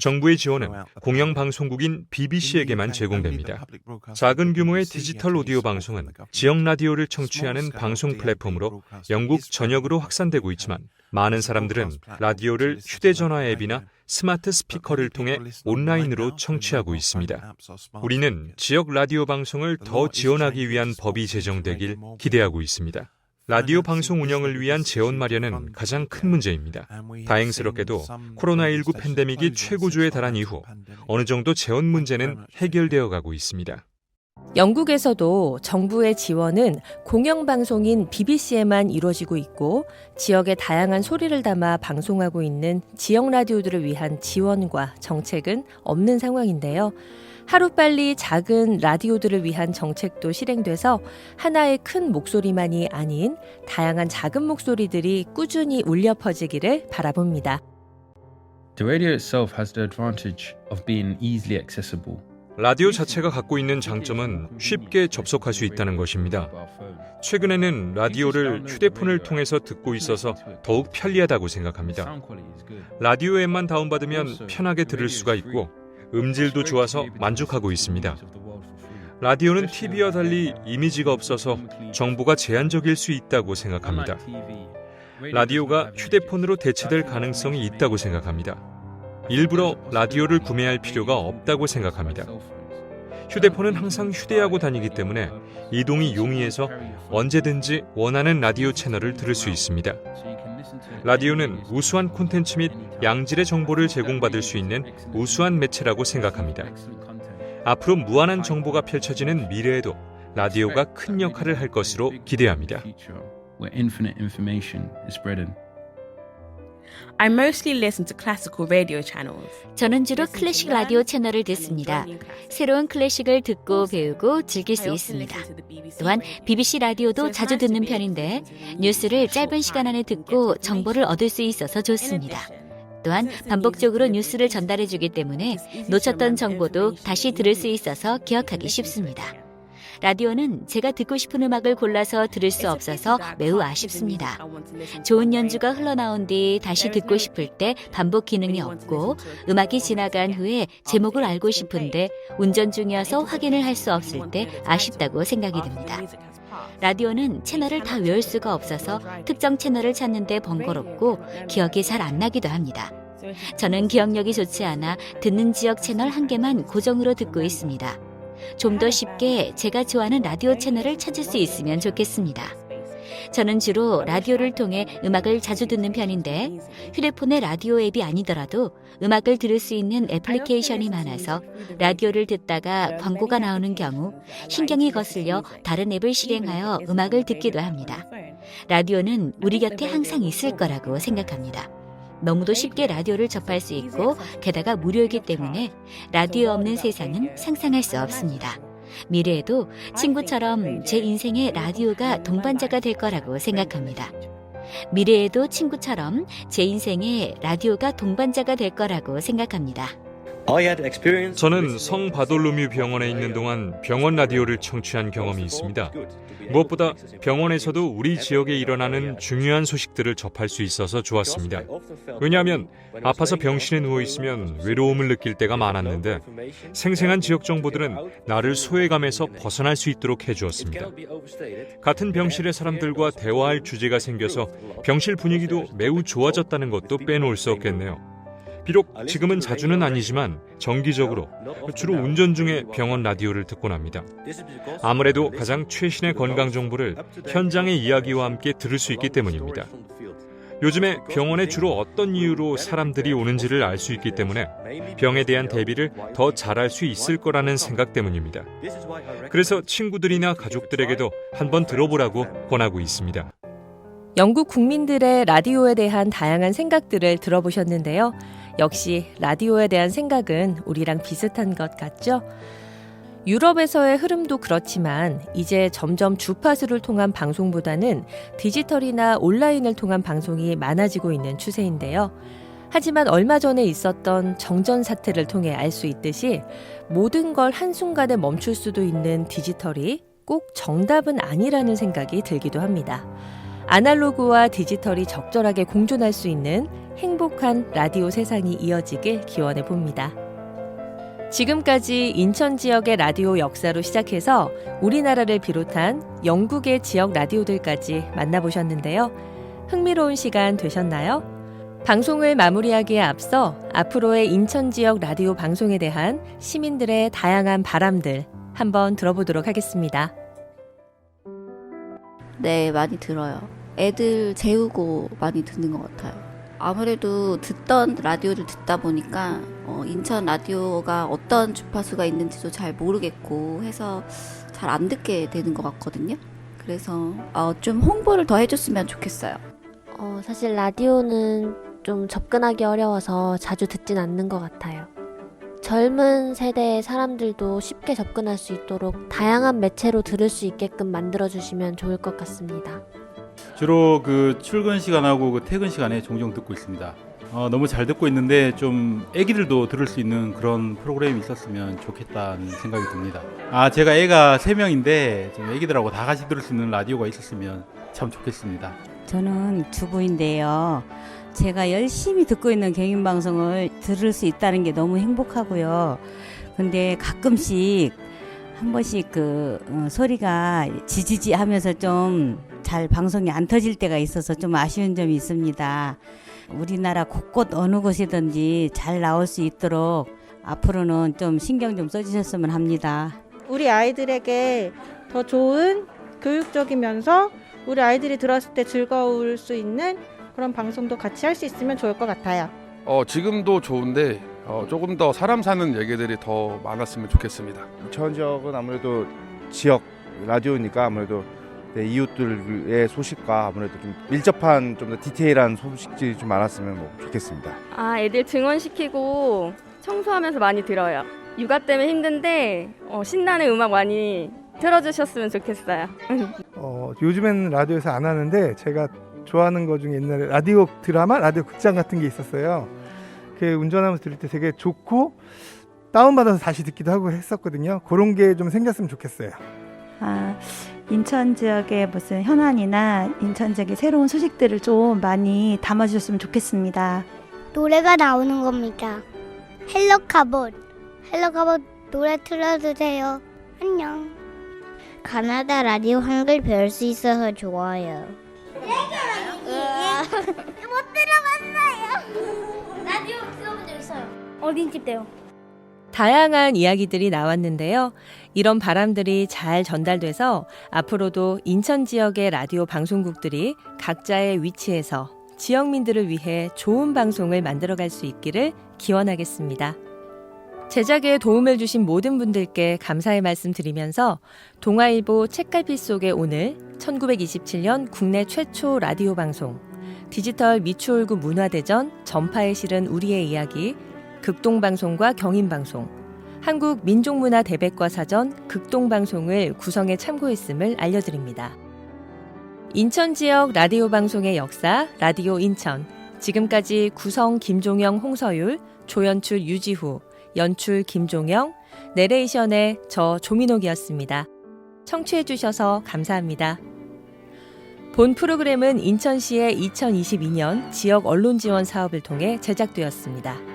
정부의 지원은 공영방송국인 BBC에게만 제공됩니다. 작은 규모의 디지털 오디오 방송은 지역 라디오를 청취하는 방송 플랫폼으로 영국 전역으로 확산되고 있지만 많은 사람들은 라디오를 휴대전화 앱이나 스마트 스피커를 통해 온라인으로 청취하고 있습니다. 우리는 지역 라디오 방송을 더 지원하기 위한 법이 제정되길 기대하고 있습니다. 라디오 방송 운영을 위한 재원 마련은 가장 큰 문제입니다. 다행스럽게도 코로나19 팬데믹이 최고조에 달한 이후 어느 정도 재원 문제는 해결되어 가고 있습니다. 영국에서도 정부의 지원은 공영방송인 BBC에만 이루어지고 있고 지역의 다양한 소리를 담아 방송하고 있는 지역 라디오들을 위한 지원과 정책은 없는 상황인데요. 하루빨리 작은 라디오들을 위한 정책도 실행돼서 하나의 큰 목소리만이 아닌 다양한 작은 목소리들이 꾸준히 울려 퍼지기를 바라봅니다. The radio itself has the advantage of being easily accessible. 라디오 자체가 갖고 있는 장점은 쉽게 접속할 수 있다는 것입니다. 최근에는 라디오를 휴대폰을 통해서 듣고 있어서 더욱 편리하다고 생각합니다. 라디오 앱만 다운받으면 편하게 들을 수가 있고 음질도 좋아서 만족하고 있습니다. 라디오는 TV와 달리 이미지가 없어서 정보가 제한적일 수 있다고 생각합니다. 라디오가 휴대폰으로 대체될 가능성이 있다고 생각합니다. 일부러 라디오를 구매할 필요가 없다고 생각합니다. 휴대폰은 항상 휴대하고 다니기 때문에 이동이 용이해서 언제든지 원하는 라디오 채널을 들을 수 있습니다. 라디오는 우수한 콘텐츠 및 양질의 정보를 제공받을 수 있는 우수한 매체라고 생각합니다. 앞으로 무한한 정보가 펼쳐지는 미래에도 라디오가 큰 역할을 할 것으로 기대합니다. I mostly listen to classical radio channels. 저는 주로 클래식 라디오 채널을 듣습니다. 새로운 클래식을 듣고 배우고 즐길 수 있습니다. 또한 BBC 라디오도 자주 듣는 편인데 뉴스를 짧은 시간 안에 듣고 정보를 얻을 수 있어서 좋습니다. 또한 반복적으로 뉴스를 전달해주기 때문에 놓쳤던 정보도 다시 들을 수 있어서 기억하기 쉽습니다. 라디오는 제가 듣고 싶은 음악을 골라서 들을 수 없어서 매우 아쉽습니다. 좋은 연주가 흘러나온 뒤 다시 듣고 싶을 때 반복 기능이 없고 음악이 지나간 후에 제목을 알고 싶은데 운전 중이어서 확인을 할 수 없을 때 아쉽다고 생각이 듭니다. 라디오는 채널을 다 외울 수가 없어서 특정 채널을 찾는데 번거롭고 기억이 잘 안 나기도 합니다. 저는 기억력이 좋지 않아 듣는 지역 채널 한 개만 고정으로 듣고 있습니다. 좀 더 쉽게 제가 좋아하는 라디오 채널을 찾을 수 있으면 좋겠습니다. 저는 주로 라디오를 통해 음악을 자주 듣는 편인데 휴대폰의 라디오 앱이 아니더라도 음악을 들을 수 있는 애플리케이션이 많아서 라디오를 듣다가 광고가 나오는 경우 신경이 거슬려 다른 앱을 실행하여 음악을 듣기도 합니다. 라디오는 우리 곁에 항상 있을 거라고 생각합니다. 너무도 쉽게 라디오를 접할 수 있고 게다가 무료이기 때문에 라디오 없는 세상은 상상할 수 없습니다. 미래에도 친구처럼 제 인생에 라디오가 동반자가 될 거라고 생각합니다. 미래에도 친구처럼 제 인생에 라디오가 동반자가 될 거라고 생각합니다. 저는 성 바돌로뮤 병원에 있는 동안 병원 라디오를 청취한 경험이 있습니다. 무엇보다 병원에서도 우리 지역에 일어나는 중요한 소식들을 접할 수 있어서 좋았습니다. 왜냐하면 아파서 병실에 누워있으면 외로움을 느낄 때가 많았는데 생생한 지역 정보들은 나를 소외감에서 벗어날 수 있도록 해주었습니다. 같은 병실의 사람들과 대화할 주제가 생겨서 병실 분위기도 매우 좋아졌다는 것도 빼놓을 수 없겠네요. 비록 지금은 자주는 아니지만 정기적으로 주로 운전 중에 병원 라디오를 듣곤 합니다. 아무래도 가장 최신의 건강 정보를 현장의 이야기와 함께 들을 수 있기 때문입니다. 요즘에 병원에 주로 어떤 이유로 사람들이 오는지를 알 수 있기 때문에 병에 대한 대비를 더 잘할 수 있을 거라는 생각 때문입니다. 그래서 친구들이나 가족들에게도 한번 들어보라고 권하고 있습니다. 영국 국민들의 라디오에 대한 다양한 생각들을 들어보셨는데요. 역시 라디오에 대한 생각은 우리랑 비슷한 것 같죠? 유럽에서의 흐름도 그렇지만 이제 점점 주파수를 통한 방송보다는 디지털이나 온라인을 통한 방송이 많아지고 있는 추세인데요. 하지만 얼마 전에 있었던 정전 사태를 통해 알 수 있듯이 모든 걸 한순간에 멈출 수도 있는 디지털이 꼭 정답은 아니라는 생각이 들기도 합니다. 아날로그와 디지털이 적절하게 공존할 수 있는 행복한 라디오 세상이 이어지길 기원해 봅니다. 지금까지 인천 지역의 라디오 역사로 시작해서 우리나라를 비롯한 영국의 지역 라디오들까지 만나보셨는데요. 흥미로운 시간 되셨나요? 방송을 마무리하기에 앞서 앞으로의 인천 지역 라디오 방송에 대한 시민들의 다양한 바람들 한번 들어보도록 하겠습니다. 네, 많이 들어요. 애들 재우고 많이 듣는 것 같아요. 아무래도 듣던 라디오를 듣다 보니까 인천 라디오가 어떤 주파수가 있는지도 잘 모르겠고 해서 잘 안 듣게 되는 것 같거든요. 그래서 좀 홍보를 더 해줬으면 좋겠어요. 사실 라디오는 좀 접근하기 어려워서 자주 듣진 않는 것 같아요. 젊은 세대의 사람들도 쉽게 접근할 수 있도록 다양한 매체로 들을 수 있게끔 만들어주시면 좋을 것 같습니다. 주로 그 출근 시간하고 그 퇴근 시간에 종종 듣고 있습니다. 너무 잘 듣고 있는데 좀 애기들도 들을 수 있는 그런 프로그램이 있었으면 좋겠다는 생각이 듭니다. 제가 애가 3명인데 좀 애기들하고 다 같이 들을 수 있는 라디오가 있었으면 참 좋겠습니다. 저는 주부인데요. 제가 열심히 듣고 있는 경인방송을 들을 수 있다는 게 너무 행복하고요. 근데 가끔씩 한 번씩 소리가 지지지 하면서 좀 잘 방송이 안 터질 때가 있어서 좀 아쉬운 점이 있습니다. 우리나라 곳곳 어느 곳이든지 잘 나올 수 있도록 앞으로는 좀 신경 좀 써주셨으면 합니다. 우리 아이들에게 더 좋은 교육적이면서 우리 아이들이 들었을 때 즐거울 수 있는 그런 방송도 같이 할 수 있으면 좋을 것 같아요. 지금도 좋은데 조금 더 사람 사는 얘기들이 더 많았으면 좋겠습니다. 인천 지역은 아무래도 지역 라디오니까 아무래도 이웃들의 소식과 아무래도 좀 밀접한 좀 더 디테일한 소식들이 좀 많았으면 좋겠습니다. 애들 등원시키고 청소하면서 많이 들어요. 육아 때문에 힘든데 신나는 음악 많이 틀어주셨으면 좋겠어요. 요즘에는 라디오에서 안 하는데 제가 좋아하는 거 중에 옛날에 라디오 드라마, 라디오 극장 같은 게 있었어요. 그 운전하면서 들을 때 되게 좋고 다운받아서 다시 듣기도 하고 했었거든요. 그런 게 좀 생겼으면 좋겠어요. 인천 지역의 무슨 현안이나 인천 지역의 새로운 소식들을 좀 많이 담아주셨으면 좋겠습니다. 노래가 나오는 겁니다. 헬로 카봇 노래 틀어주세요. 안녕. 가나다 라디오 한글 배울 수 있어서 좋아요. 못 들어봤어요. 라디오 들어본 적 있어요. 어린집 때요. 다양한 이야기들이 나왔는데요. 이런 바람들이 잘 전달돼서 앞으로도 인천 지역의 라디오 방송국들이 각자의 위치에서 지역민들을 위해 좋은 방송을 만들어갈 수 있기를 기원하겠습니다. 제작에 도움을 주신 모든 분들께 감사의 말씀 드리면서 동아일보 책갈피 속의 오늘 1927년 국내 최초 라디오 방송 디지털 미추홀구 문화대전, 전파에 실은 우리의 이야기, 극동방송과 경인방송, 한국민족문화대백과 사전, 극동방송을 구성에 참고했음을 알려드립니다. 인천 지역 라디오 방송의 역사, 라디오 인천. 지금까지 구성 김종영, 홍서율, 조연출 유지후, 연출 김종영, 내레이션의 저 조민옥이었습니다. 청취해주셔서 감사합니다. 본 프로그램은 인천시의 2022년 지역 언론 지원 사업을 통해 제작되었습니다.